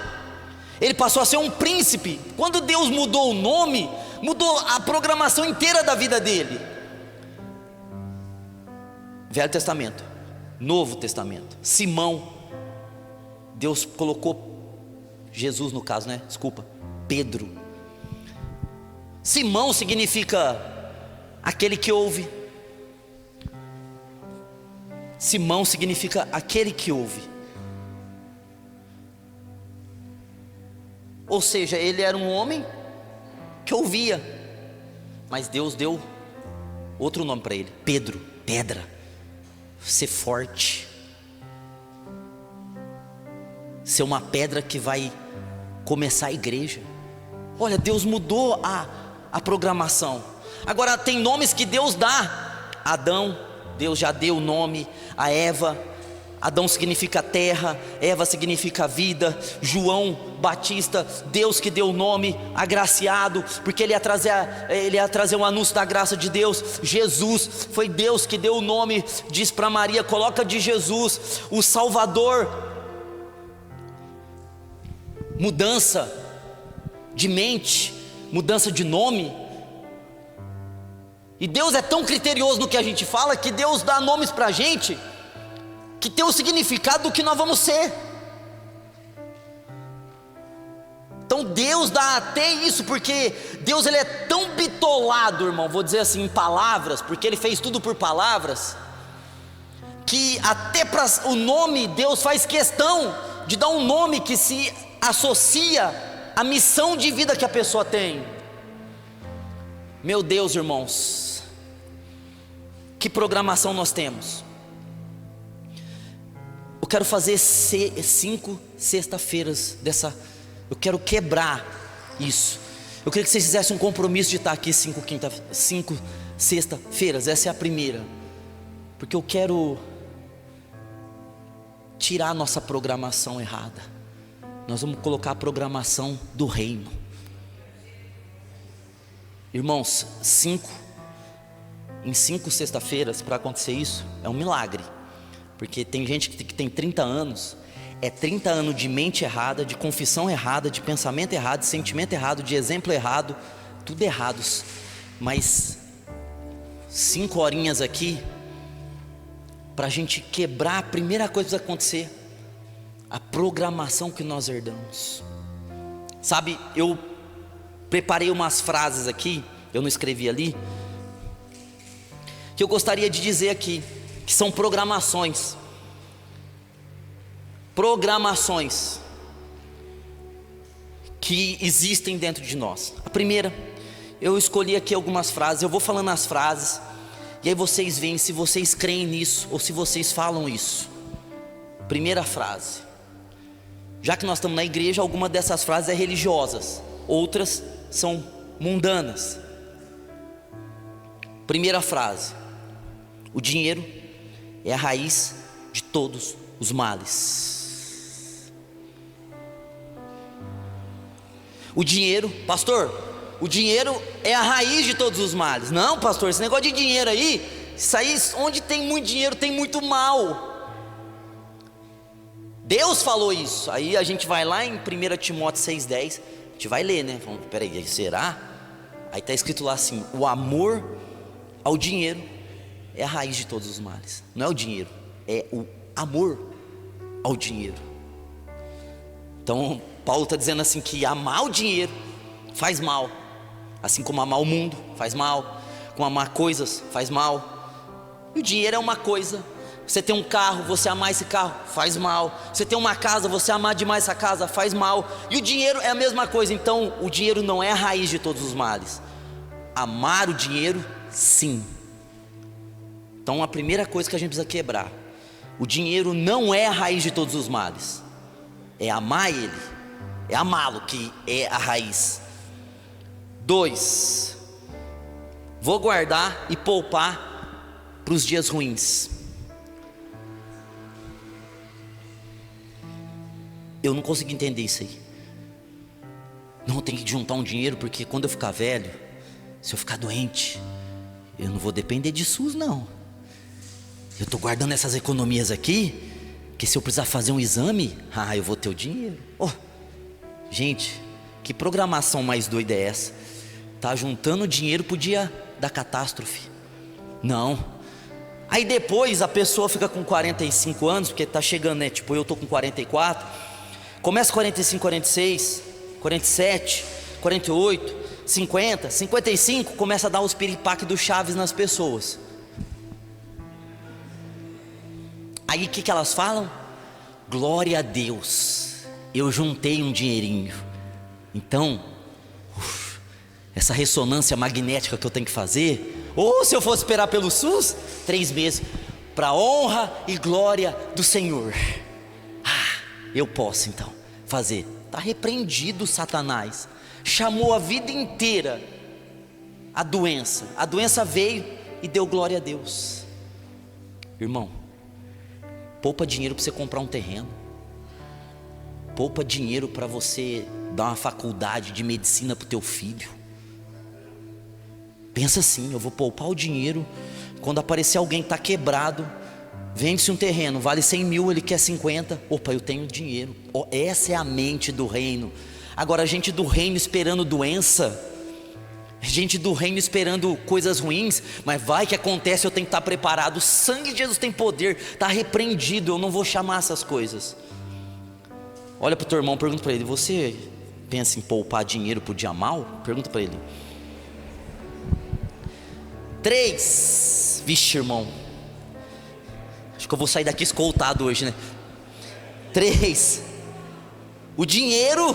ele passou a ser um príncipe. Quando Deus mudou o nome, mudou a programação inteira da vida dele. Velho Testamento, Novo Testamento. Simão, Deus colocou Jesus no caso, né? Desculpa, Pedro. Simão significa aquele que ouve. Simão significa aquele que ouve. Ou seja, ele era um homem que ouvia, mas Deus deu outro nome para ele: Pedro, pedra. Ser forte, ser uma pedra que vai começar a igreja. Olha, Deus mudou a programação. Agora tem nomes que Deus dá. Adão, Deus já deu o nome. A Eva, Adão significa terra, Eva significa vida. João Batista, Deus que deu o nome, agraciado, porque ele ia trazer um anúncio da graça de Deus. Jesus, foi Deus que deu o nome. Diz para Maria: coloca de Jesus, o Salvador. Mudança de mente, mudança de nome. E Deus é tão criterioso no que a gente fala, que Deus dá nomes para a gente que tem o significado do que nós vamos ser. Então Deus dá até isso, porque Deus, ele é tão bitolado, irmão, vou dizer assim em palavras, porque ele fez tudo por palavras, que até para o nome Deus faz questão de dar um nome que se associa à missão de vida que a pessoa tem. Meu Deus, irmãos, que programação nós temos. Eu quero fazer 5 sexta-feiras dessa. Eu quero quebrar isso. Eu queria que vocês fizessem um compromisso de estar aqui 5 sexta-feiras. Essa é a primeira, porque eu quero tirar a nossa programação errada. Nós vamos colocar a programação do reino. Irmãos, 5 sexta-feiras para acontecer isso é um milagre. Porque tem gente que tem 30 anos, é 30 anos de mente errada, de confissão errada, de pensamento errado, de sentimento errado, de exemplo errado, tudo errados. Mas 5 horinhas aqui, para a gente quebrar, a primeira coisa que precisa acontecer: a programação que nós herdamos. Sabe, eu preparei umas frases aqui, eu não escrevi ali, que eu gostaria de dizer aqui, que são programações. programações que existem dentro de nós. A primeira, eu escolhi aqui algumas frases, eu vou falando as frases, e aí vocês veem se vocês creem nisso, ou se vocês falam isso. Primeira frase, já que nós estamos na igreja, alguma dessas frases é religiosas, outras são mundanas. Primeira frase: o dinheiro é a raiz de todos os males. O dinheiro, pastor, o dinheiro é a raiz de todos os males. Não, pastor, esse negócio de dinheiro aí, isso aí, onde tem muito dinheiro tem muito mal. Deus falou isso. Aí a gente vai lá em 1 Timóteo 6,10, a gente vai ler, né? Vamos, peraí, será? Aí está escrito lá assim: o amor ao dinheiro é a raiz de todos os males. Não é o dinheiro, é o amor ao dinheiro. Então Paulo está dizendo assim que amar o dinheiro faz mal, assim como amar o mundo faz mal, como amar coisas faz mal. E o dinheiro é uma coisa. Você tem um carro, você amar esse carro faz mal. Você tem uma casa, você amar demais essa casa faz mal. E o dinheiro é a mesma coisa. Então o dinheiro não é a raiz de todos os males. Amar o dinheiro, sim. Então a primeira coisa que a gente precisa quebrar: o dinheiro não é a raiz de todos os males. É amar ele, é amá-lo que é a raiz. 2, vou guardar e poupar para os dias ruins. Eu não consigo entender isso aí. Não, eu tenho que juntar um dinheiro, porque quando eu ficar velho, se eu ficar doente, eu não vou depender de SUS não. Eu estou guardando essas economias aqui, que se eu precisar fazer um exame, eu vou ter o dinheiro. Gente, que programação mais doida é essa? Tá juntando dinheiro pro dia da catástrofe. Não. Aí depois a pessoa fica com 45 anos, porque tá chegando, né? Tipo, eu tô com 44. Começa 45, 46, 47, 48, 50, 55, começa a dar os piripaque do Chaves nas pessoas. Aí o que elas falam? Glória a Deus, eu juntei um dinheirinho. Então, essa ressonância magnética que eu tenho que fazer, ou se eu fosse esperar pelo SUS, 3 meses, para honra e glória do Senhor. Eu posso então fazer. Está repreendido Satanás. Chamou a vida inteira a doença veio e deu glória a Deus. Irmão, poupa dinheiro para você comprar um terreno. Poupa dinheiro para você dar uma faculdade de medicina para o teu filho. Pensa assim: eu vou poupar o dinheiro, quando aparecer alguém que está quebrado, vende-se um terreno, vale 100 mil, ele quer 50, opa, eu tenho dinheiro. Essa é a mente do reino. Agora a gente do reino esperando doença, gente do reino esperando coisas ruins, mas vai que acontece, eu tenho que estar preparado. O sangue de Jesus tem poder, está repreendido, eu não vou chamar essas coisas. Olha para o teu irmão, pergunta para ele: você pensa em poupar dinheiro para o dia mal? Pergunta para ele. 3, vixe irmão, acho que eu vou sair daqui escoltado hoje, né? 3, o dinheiro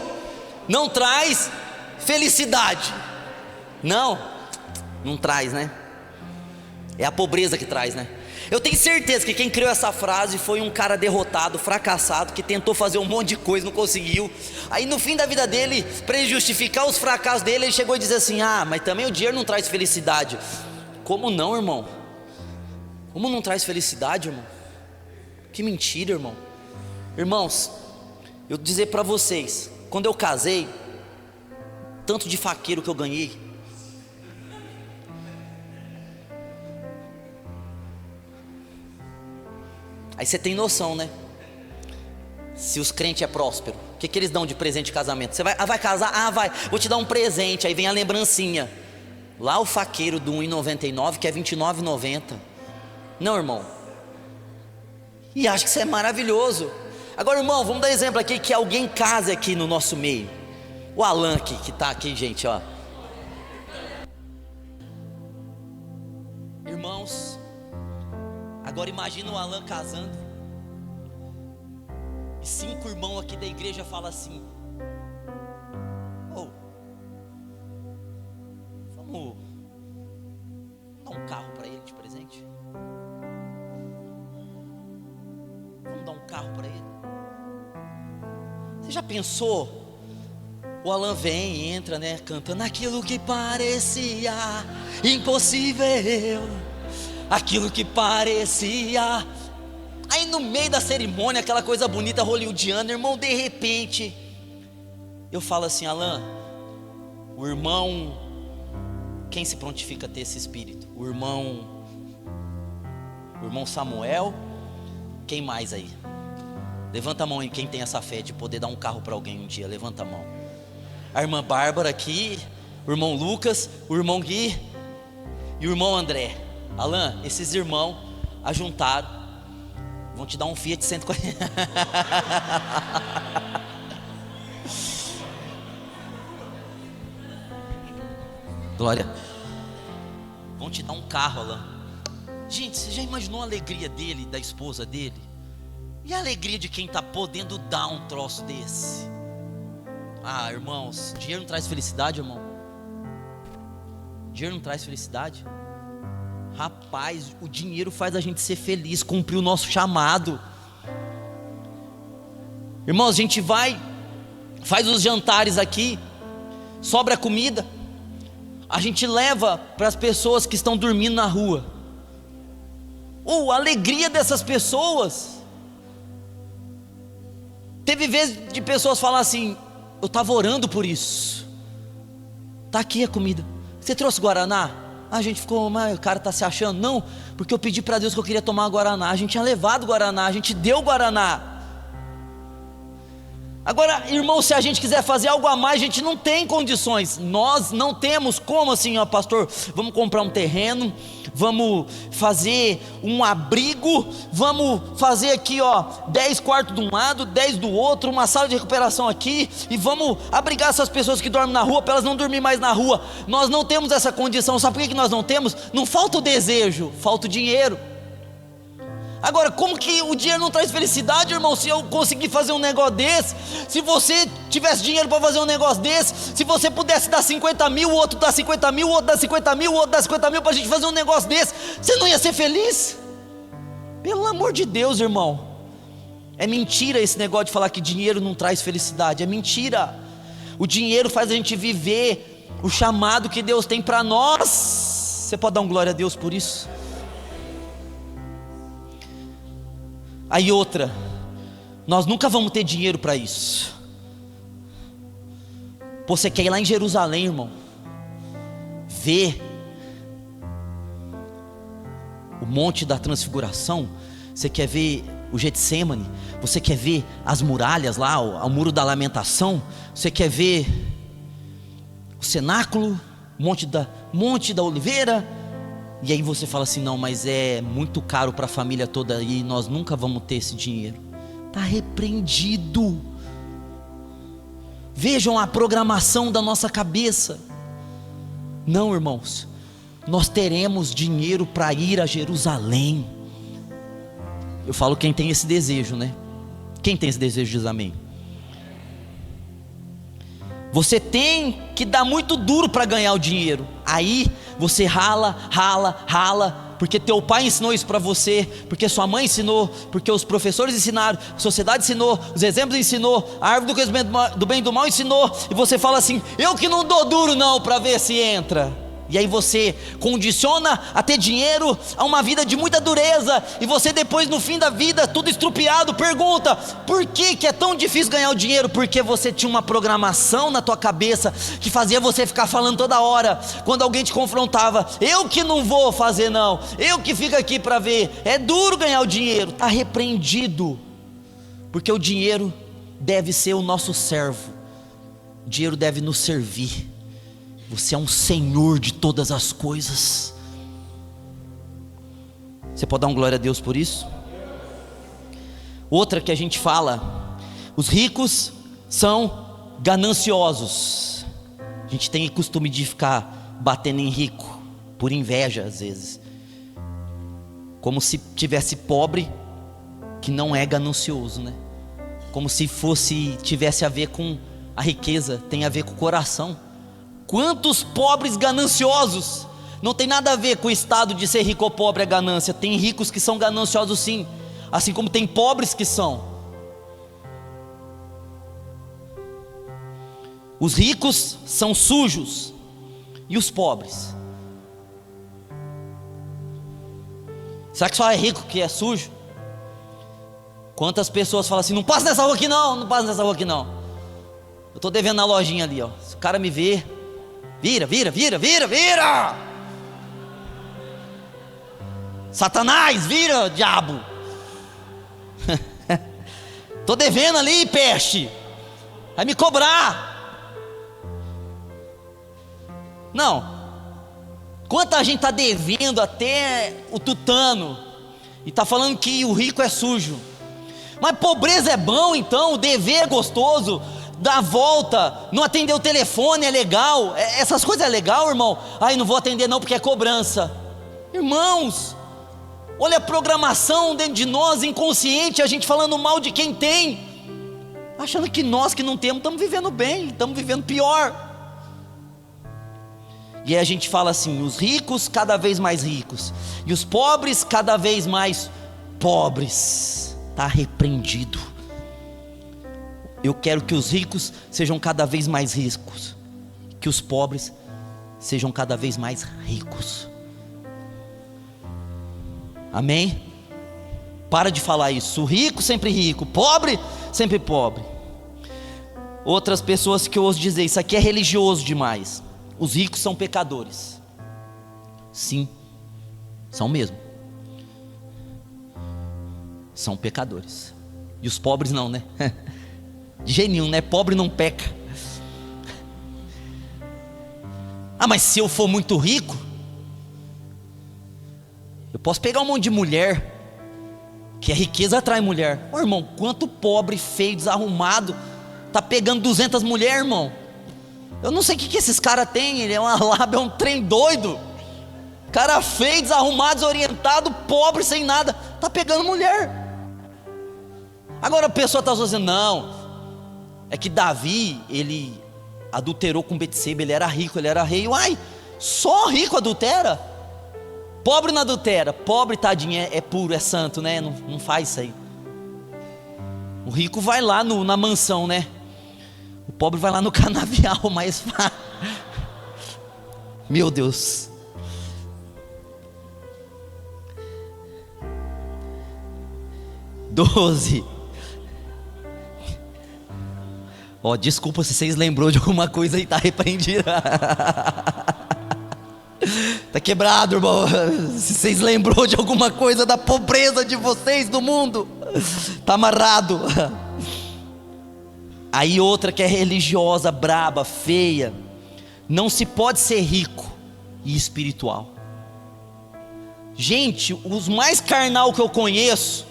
não traz felicidade. Não traz, né? É a pobreza que traz, né? Eu tenho certeza que quem criou essa frase foi um cara derrotado, fracassado, que tentou fazer um monte de coisa, não conseguiu. Aí no fim da vida dele, para ele justificar os fracassos dele, ele chegou e disse assim: mas também o dinheiro não traz felicidade. Como não, irmão? Como não traz felicidade, irmão? Que mentira, irmão. Irmãos, eu vou dizer para vocês, quando eu casei, tanto de faqueiro que eu ganhei. Aí você tem noção, né? Se os crentes é próspero, o que eles dão de presente de casamento? Você vai casar? Vai, vou te dar um presente. Aí vem a lembrancinha. Lá o faqueiro do 1,99 que é R$29,90. Não, irmão. E acho que isso é maravilhoso. Agora, irmão, vamos dar exemplo aqui, que alguém case aqui no nosso meio. O Alan que está aqui, gente, ó. Irmãos, agora imagina o Alan casando. 5 irmãos aqui da igreja falam assim: vamos dar um carro para ele de presente? Vamos dar um carro para ele? Você já pensou? O Alan vem, entra, né, cantando aquilo que parecia impossível, aquilo que parecia. Aí no meio da cerimônia, aquela coisa bonita hollywoodiana, irmão, de repente eu falo assim: Alan, o irmão, quem se prontifica a ter esse espírito? O irmão Samuel. Quem mais aí? Levanta a mão aí, quem tem essa fé de poder dar um carro para alguém um dia, levanta a mão. A irmã Bárbara aqui, o irmão Lucas, o irmão Gui e o irmão André. Alan, esses irmãos ajuntaram, vão te dar um Fiat 140. Glória. Vão te dar um carro, Alan. Gente, você já imaginou a alegria dele, da esposa dele? E a alegria de quem está podendo dar um troço desse? Ah, irmãos, dinheiro não traz felicidade, irmão? Dinheiro não traz felicidade? Rapaz, o dinheiro faz a gente ser feliz, cumprir o nosso chamado. Irmãos, a gente vai, faz os jantares aqui, sobra comida, a gente leva para as pessoas que estão dormindo na rua. A alegria dessas pessoas. Teve vezes de pessoas falar assim: eu estava orando por isso, está aqui a comida, você trouxe Guaraná? A gente ficou, mas o cara está se achando. Não, porque eu pedi para Deus que eu queria tomar Guaraná. A gente tinha levado Guaraná, a gente deu Guaraná. Agora, irmão, se a gente quiser fazer algo a mais, a gente não tem condições. Nós não temos como assim, ó, pastor, vamos comprar um terreno, vamos fazer um abrigo, vamos fazer aqui, ó, 10 quartos de um lado, 10 do outro, uma sala de recuperação aqui, e vamos abrigar essas pessoas que dormem na rua, para elas não dormirem mais na rua. Nós não temos essa condição. Sabe por que nós não temos? Não falta o desejo, falta o dinheiro. Agora, como que o dinheiro não traz felicidade, irmão? Se eu conseguir fazer um negócio desse, se você tivesse dinheiro para fazer um negócio desse, se você pudesse dar 50 mil, o outro dá 50 mil, o outro dá 50 mil, o outro dá 50 mil para a gente fazer um negócio desse, você não ia ser feliz? Pelo amor de Deus, irmão. É mentira esse negócio de falar que dinheiro não traz felicidade. É mentira. O dinheiro faz a gente viver o chamado que Deus tem para nós. Você pode dar um glória a Deus por isso? Aí outra, nós nunca vamos ter dinheiro para isso. Pô, você quer ir lá em Jerusalém, irmão, ver o Monte da Transfiguração? Você quer ver o Getsemane? Você quer ver as muralhas lá, o Muro da Lamentação? Você quer ver o cenáculo, Monte da Oliveira? E aí você fala assim: não, mas é muito caro para a família toda e nós nunca vamos ter esse dinheiro. Está repreendido. Vejam a programação da nossa cabeça. Não, irmãos, nós teremos dinheiro para ir a Jerusalém. Eu falo quem tem esse desejo, né? Quem tem esse desejo diz amém. Você tem que dar muito duro para ganhar o dinheiro. Aí você rala, porque teu pai ensinou isso para você, porque sua mãe ensinou, porque os professores ensinaram, a sociedade ensinou, os exemplos ensinou, a árvore do conhecimento do bem e do mal ensinou, e você fala assim: eu que não dou duro não para ver se entra. E aí você condiciona a ter dinheiro a uma vida de muita dureza, e você depois no fim da vida, tudo estrupiado, pergunta: por que é tão difícil ganhar o dinheiro? Porque você tinha uma programação na tua cabeça, que fazia você ficar falando toda hora, quando alguém te confrontava: eu que não vou fazer não, eu que fico aqui para ver. É duro ganhar o dinheiro, está repreendido, porque o dinheiro deve ser o nosso servo, o dinheiro deve nos servir. Você é um senhor de todas as coisas. Você pode dar um glória a Deus por isso? Outra que a gente fala: os ricos são gananciosos. A gente tem o costume de ficar batendo em rico, por inveja às vezes, como se tivesse pobre que não é ganancioso, né? como se tivesse a ver com a riqueza, tem a ver com o coração. Quantos pobres gananciosos, não tem nada a ver com o estado de ser rico ou pobre, a ganância. Tem ricos que são gananciosos sim, assim como tem pobres que são. Os ricos são sujos, e os pobres? Será que só é rico que é sujo? Quantas pessoas falam assim: não passa nessa rua aqui não, não passa nessa rua aqui não. Eu estou devendo na lojinha ali, ó. Se o cara me ver, vira. Satanás, vira, diabo. Estou devendo ali, peste. Vai me cobrar. Não. Quanta gente está devendo até o tutano e está falando que o rico é sujo. Mas pobreza é bom então, o dever é gostoso, dar a volta, não atender o telefone é legal, essas coisas é legal, irmão. Ai, não vou atender não porque é cobrança. Irmãos, olha a programação dentro de nós, inconsciente, a gente falando mal de quem tem, achando que nós que não temos estamos vivendo bem, estamos vivendo pior. E aí a gente fala assim: os ricos cada vez mais ricos, e os pobres cada vez mais pobres. Está repreendido. Eu quero que os ricos sejam cada vez mais ricos, que os pobres sejam cada vez mais ricos. Amém? Para de falar isso. O rico sempre rico, pobre sempre pobre. Outras pessoas que eu ouço dizer: isso aqui é religioso demais. Os ricos são pecadores. Sim, são mesmo. São pecadores. E os pobres não, né? De jeito nenhum, né? Pobre não peca. Ah, mas se eu for muito rico, eu posso pegar um monte de mulher, que a riqueza atrai mulher. Ô irmão, quanto pobre, feio, desarrumado tá pegando 200 mulheres, irmão. Eu não sei o que esses caras têm. Ele é uma lábia, é um trem doido. Cara feio, desarrumado, desorientado, pobre, sem nada, tá pegando mulher. Agora a pessoa está dizendo: não, é que Davi, ele adulterou com Betseba, ele era rico, ele era rei. Uai, só rico adultera? Pobre não adultera. Pobre, tadinho, é puro, é santo, né? Não faz isso aí. O rico vai lá na mansão, né? O pobre vai lá no canavial, mas meu Deus. Doze. Ó, desculpa se vocês lembrou de alguma coisa e está repreendido. Está quebrado, irmão. Se vocês lembrou de alguma coisa da pobreza de vocês do mundo, está amarrado. Aí outra que é religiosa, braba, feia. Não se pode ser rico e espiritual. Gente, os mais carnal que eu conheço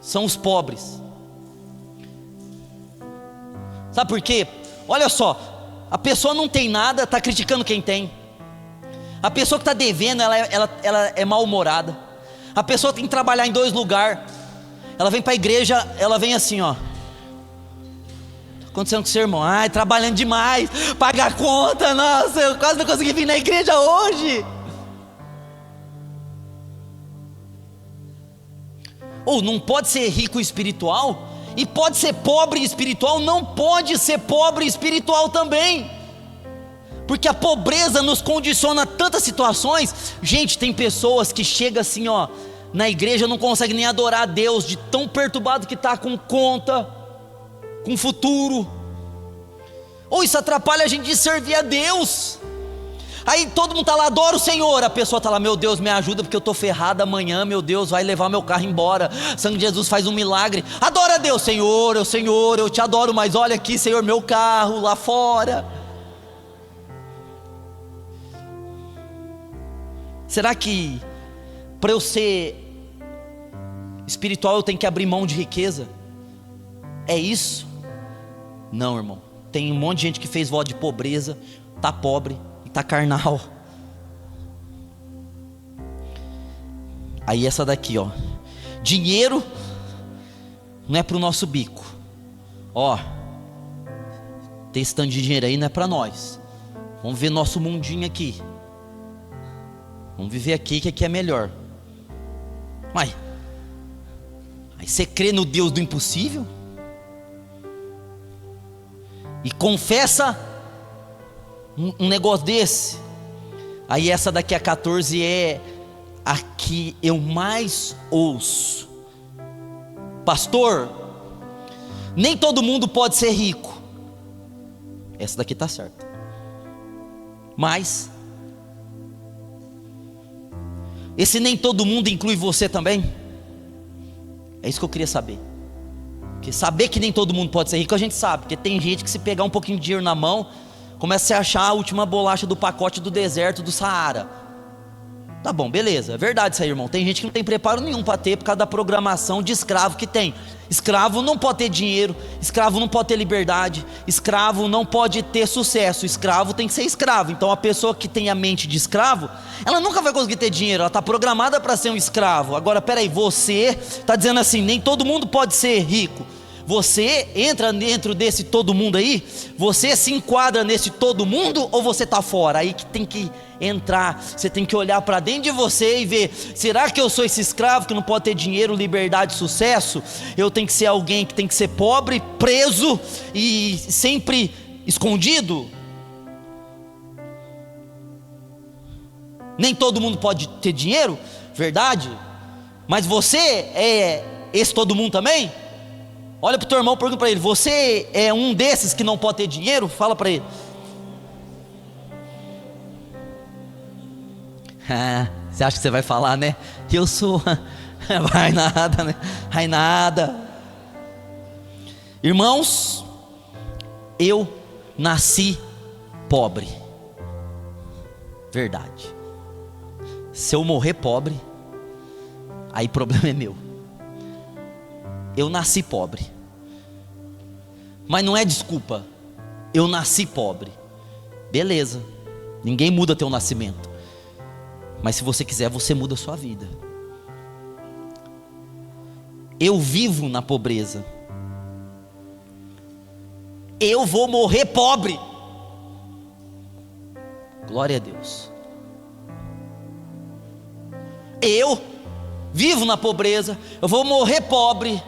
são os pobres. Sabe por quê? Olha só, a pessoa não tem nada, está criticando quem tem. A pessoa que está devendo, ela é mal-humorada. A pessoa tem que trabalhar em 2 lugares. Ela vem para a igreja, ela vem assim, ó. Tá acontecendo com o seu irmão? Ai, trabalhando demais, pagar conta, nossa, eu quase não consegui vir na igreja hoje. Ou não pode ser rico espiritual? E pode ser pobre espiritual? Não pode ser pobre espiritual também, porque a pobreza nos condiciona a tantas situações. Gente, tem pessoas que chegam assim, ó, na igreja não conseguem nem adorar a Deus, de tão perturbado que está com conta, com futuro. Ou isso atrapalha a gente de servir a Deus. Aí todo mundo está lá: adora o Senhor. A pessoa está lá: meu Deus, me ajuda porque eu estou ferrado amanhã, meu Deus, vai levar meu carro embora, o sangue de Jesus faz um milagre. Adora a Deus: Senhor, eu te adoro, mas olha aqui, Senhor, meu carro lá fora. Será que para eu ser espiritual eu tenho que abrir mão de riqueza? É isso? Não, irmão. Tem um monte de gente que fez voto de pobreza, está pobre e está carnal. Aí essa daqui, ó: dinheiro não é para o nosso bico, Ó, ter esse tanto de dinheiro aí não é para nós. Vamos ver nosso mundinho aqui. Vamos viver aqui, que aqui é melhor. Mas aí você crê no Deus do impossível? E confessa um negócio desse? Aí essa daqui a 14 é a que eu mais ouço. Pastor, nem todo mundo pode ser rico. Essa daqui está certa. Mas esse nem todo mundo inclui você também? É isso que eu queria saber. Porque saber que nem todo mundo pode ser rico, a gente sabe. Porque tem gente que, se pegar um pouquinho de dinheiro na mão, começa a achar a última bolacha do pacote do deserto do Saara. Tá bom, beleza, é verdade isso aí, irmão. Tem gente que não tem preparo nenhum para ter, por causa da programação de escravo que tem. Escravo não pode ter dinheiro, escravo não pode ter liberdade, escravo não pode ter sucesso, escravo tem que ser escravo. Então a pessoa que tem a mente de escravo, ela nunca vai conseguir ter dinheiro, ela está programada para ser um escravo. Agora peraí, você está dizendo assim, nem todo mundo pode ser rico. Você entra dentro desse todo mundo aí? Você se enquadra nesse todo mundo ou você está fora? Aí que tem que entrar, você tem que olhar para dentro de você e ver, será que eu sou esse escravo que não pode ter dinheiro, liberdade, sucesso? Eu tenho que ser alguém que tem que ser pobre, preso e sempre escondido? Nem todo mundo pode ter dinheiro, verdade? Mas você é esse todo mundo também? Olha para o teu irmão e pergunta para ele, você é um desses que não pode ter dinheiro? Fala para ele. Você acha que você vai falar, né? Eu sou. Vai nada, né? Vai nada. Irmãos, eu nasci pobre. Verdade. Se eu morrer pobre, aí o problema é meu. Eu nasci pobre. Mas não é desculpa. Eu nasci pobre. Beleza. Ninguém muda teu nascimento. Mas se você quiser, você muda a sua vida. Eu vivo na pobreza. Eu vou morrer pobre. Glória a Deus. Eu vivo na pobreza. Eu vou morrer pobre.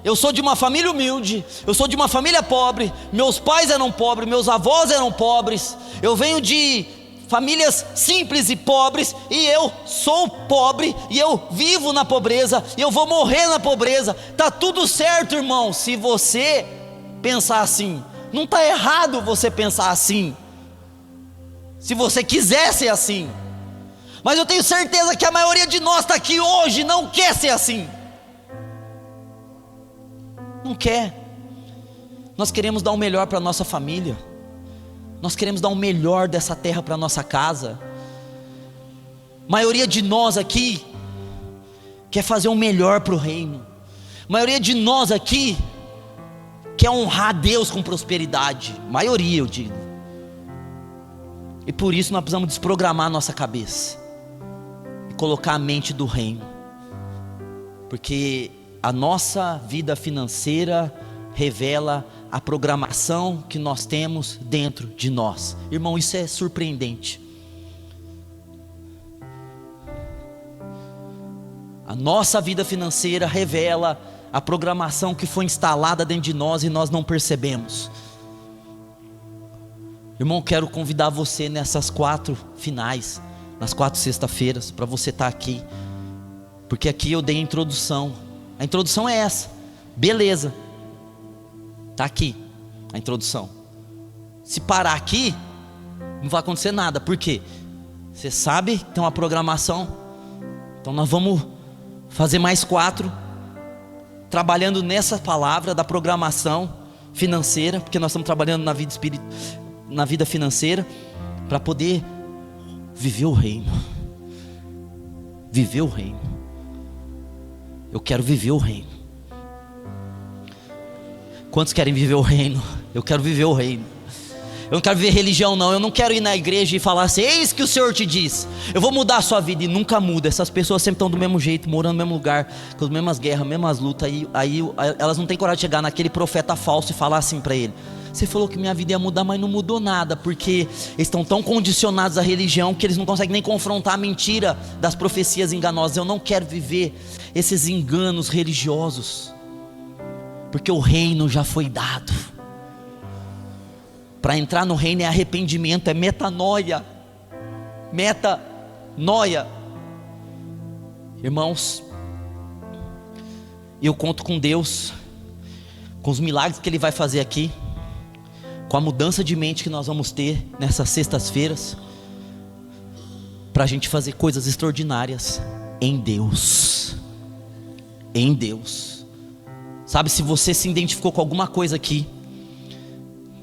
Eu sou de uma família humilde, eu sou de uma família pobre, meus pais eram pobres, meus avós eram pobres, eu venho de famílias simples e pobres, e eu sou pobre, e eu vivo na pobreza, e eu vou morrer na pobreza. Está tudo certo, irmão, se você pensar assim. Não está errado você pensar assim, se você quiser ser assim. Mas eu tenho certeza que a maioria de nós está aqui hoje não quer ser assim. Não quer. Nós queremos dar o melhor para a nossa família. Nós queremos dar o melhor dessa terra para a nossa casa. A maioria de nós aqui quer fazer o melhor para o reino. A maioria de nós aqui quer honrar Deus com prosperidade. A maioria, eu digo. E por isso nós precisamos desprogramar a nossa cabeça e colocar a mente do reino. Porque a nossa vida financeira revela a programação que nós temos dentro de nós. Irmão, isso é surpreendente. A nossa vida financeira revela a programação que foi instalada dentro de nós e nós não percebemos. Irmão, quero convidar você nessas 4 finais, nas 4 sexta-feiras, para você estar aqui. Porque aqui eu dei a introdução. A introdução é essa. Beleza. Está aqui a introdução. Se parar aqui, não vai acontecer nada. Por quê? Você sabe que tem uma programação. Então nós vamos fazer mais 4, trabalhando nessa palavra da programação financeira, porque nós estamos trabalhando na vida financeira, para poder viver o reino. Viver o reino. Eu quero viver o reino. Quantos querem viver o reino? Eu quero viver o reino. Eu não quero viver religião não. Eu não quero ir na igreja e falar assim: eis que o Senhor te diz, eu vou mudar a sua vida. E nunca muda. Essas pessoas sempre estão do mesmo jeito, morando no mesmo lugar, com as mesmas guerras, mesmas lutas. Aí elas não têm coragem de chegar naquele profeta falso e falar assim para ele: você falou que minha vida ia mudar, mas não mudou nada. Porque eles estão tão condicionados à religião que eles não conseguem nem confrontar a mentira das profecias enganosas. Eu não quero viver esses enganos religiosos, porque o reino já foi dado. Para entrar no reino é arrependimento, é metanoia. Metanoia. Irmãos, eu conto com Deus, com os milagres que Ele vai fazer aqui, com a mudança de mente que nós vamos ter nessas sextas-feiras, para a gente fazer coisas extraordinárias em Deus. Em Deus. Sabe, se você se identificou com alguma coisa aqui,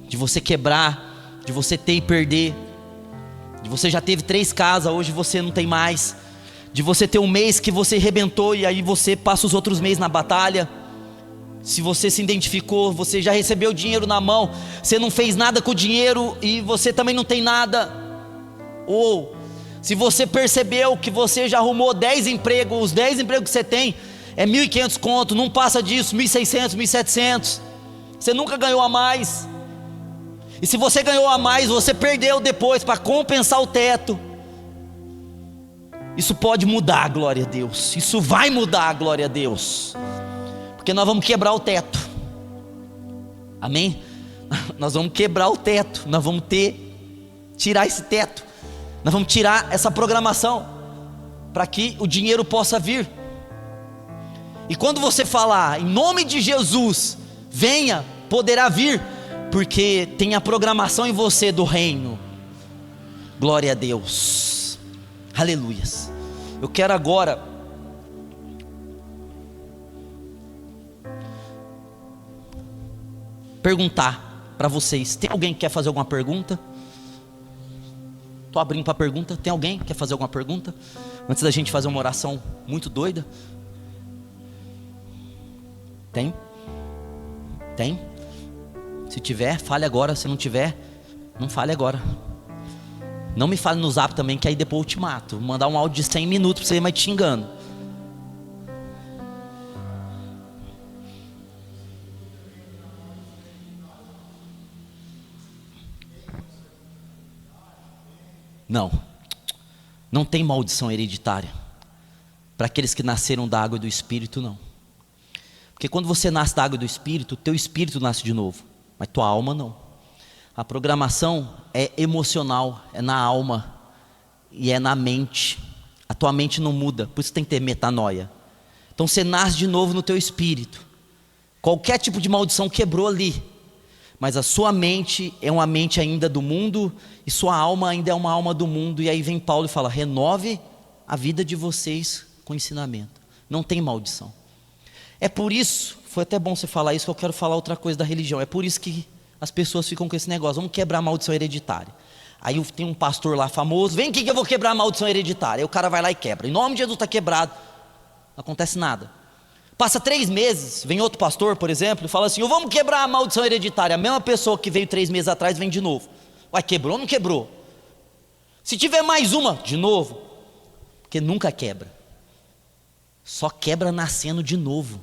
de você quebrar, de você ter e perder, de você já teve 3 casas, hoje você não tem mais, de você ter um mês que você arrebentou e aí você passa os outros meses na batalha. Se você se identificou, você já recebeu dinheiro na mão, você não fez nada com o dinheiro e você também não tem nada. Ou se você percebeu que você já arrumou 10 empregos, os 10 empregos que você tem é 1.500 conto, não passa disso, 1.600, 1.700, você nunca ganhou a mais. E se você ganhou a mais, você perdeu depois para compensar o teto. Isso pode mudar, glória a Deus. Isso vai mudar, glória a Deus. Porque nós vamos quebrar o teto. Amém? Nós vamos quebrar o teto. Nós vamos tirar esse teto. Nós vamos tirar essa programação para que o dinheiro possa vir. E quando você falar em nome de Jesus, venha, poderá vir, porque tem a programação em você do reino. Glória a Deus. Aleluias. Eu quero agora perguntar para vocês. Tem alguém que quer fazer alguma pergunta? Estou abrindo para pergunta. Tem alguém que quer fazer alguma pergunta? Antes da gente fazer uma oração muito doida. Tem? Tem? Se tiver, fale agora. Se não tiver, não fale agora. Não me fale no zap também, que aí depois eu te mato. Vou mandar um áudio de 100 minutos para você ir mais te xingando. Não tem maldição hereditária para aqueles que nasceram da água e do Espírito, não. Porque quando você nasce da água e do Espírito, teu espírito nasce de novo, mas tua alma não. A programação é emocional, é na alma e é na mente. A tua mente não muda, por isso tem que ter metanoia. Então você nasce de novo no teu espírito. Qualquer tipo de maldição quebrou ali, mas a sua mente é uma mente ainda do mundo e sua alma ainda é uma alma do mundo. E aí vem Paulo e fala: renove a vida de vocês com ensinamento. Não tem maldição. É por isso, foi até bom você falar isso, que eu quero falar outra coisa da religião. É por isso que as pessoas ficam com esse negócio: vamos quebrar a maldição hereditária. Aí tem um pastor lá famoso: vem aqui que eu vou quebrar a maldição hereditária. Aí o cara vai lá e quebra. Em nome de Jesus está quebrado. Não acontece nada. Passa 3 meses, vem outro pastor, por exemplo, e fala assim: vamos quebrar a maldição hereditária. A mesma pessoa que veio 3 meses atrás vem de novo. Ué, quebrou ou não quebrou? Se tiver mais uma, de novo. Porque nunca quebra. Só quebra nascendo de novo.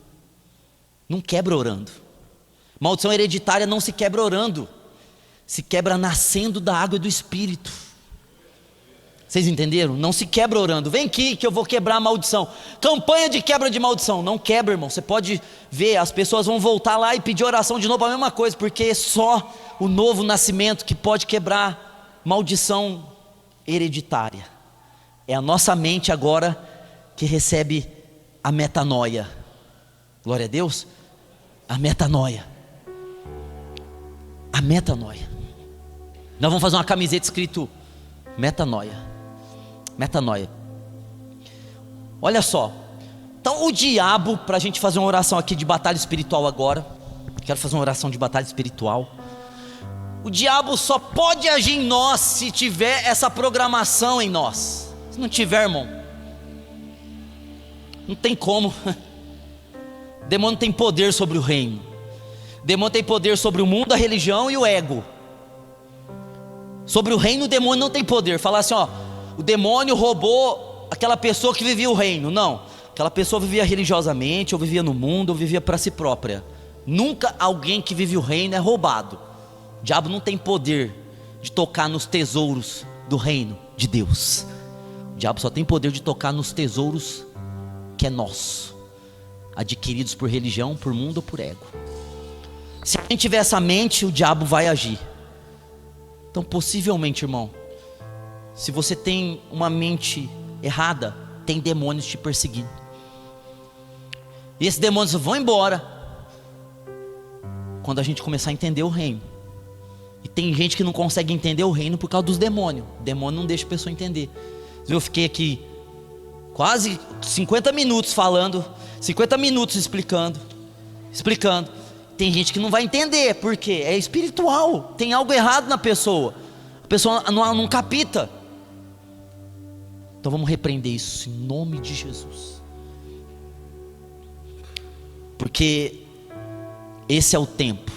Não quebra orando. Maldição hereditária não se quebra orando, se quebra nascendo da água e do Espírito. Vocês entenderam? Não se quebra orando. Vem aqui que eu vou quebrar a maldição. Campanha de quebra de maldição. Não quebra, irmão. Você pode ver, as pessoas vão voltar lá e pedir oração de novo para a mesma coisa, porque é só o novo nascimento que pode quebrar maldição hereditária. É a nossa mente agora que recebe a metanoia. Glória a Deus. A metanoia. A metanoia. Nós vamos fazer uma camiseta escrito metanoia. Metanoia. Olha só. Então o diabo, para a gente fazer uma oração aqui de batalha espiritual agora. Quero fazer uma oração de batalha espiritual. O diabo só pode agir em nós se tiver essa programação em nós. Se não tiver, irmão, não tem como. Demônio tem poder sobre o reino. Demônio tem poder sobre o mundo, a religião e o ego. Sobre o reino, o demônio não tem poder. Falar assim, ó, o demônio roubou aquela pessoa que vivia o reino. Não, aquela pessoa vivia religiosamente, ou vivia no mundo, ou vivia para si própria. Nunca alguém que vive o reino é roubado. O diabo não tem poder de tocar nos tesouros do reino de Deus. O diabo só tem poder de tocar nos tesouros que é nosso, adquiridos por religião, por mundo ou por ego. Se a gente tiver essa mente, o diabo vai agir. Então possivelmente, irmão, se você tem uma mente errada, tem demônios te perseguindo. E esses demônios vão embora quando a gente começar a entender o reino. E tem gente que não consegue entender o reino por causa dos demônios. O demônio não deixa a pessoa entender. Eu fiquei aqui quase 50 minutos falando, 50 minutos explicando. Tem gente que não vai entender, porque é espiritual, tem algo errado na pessoa. A pessoa não capta. Então vamos repreender isso em nome de Jesus. Porque esse é o tempo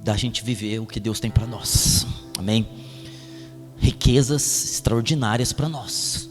da gente viver o que Deus tem para nós. Amém? Riquezas extraordinárias para nós.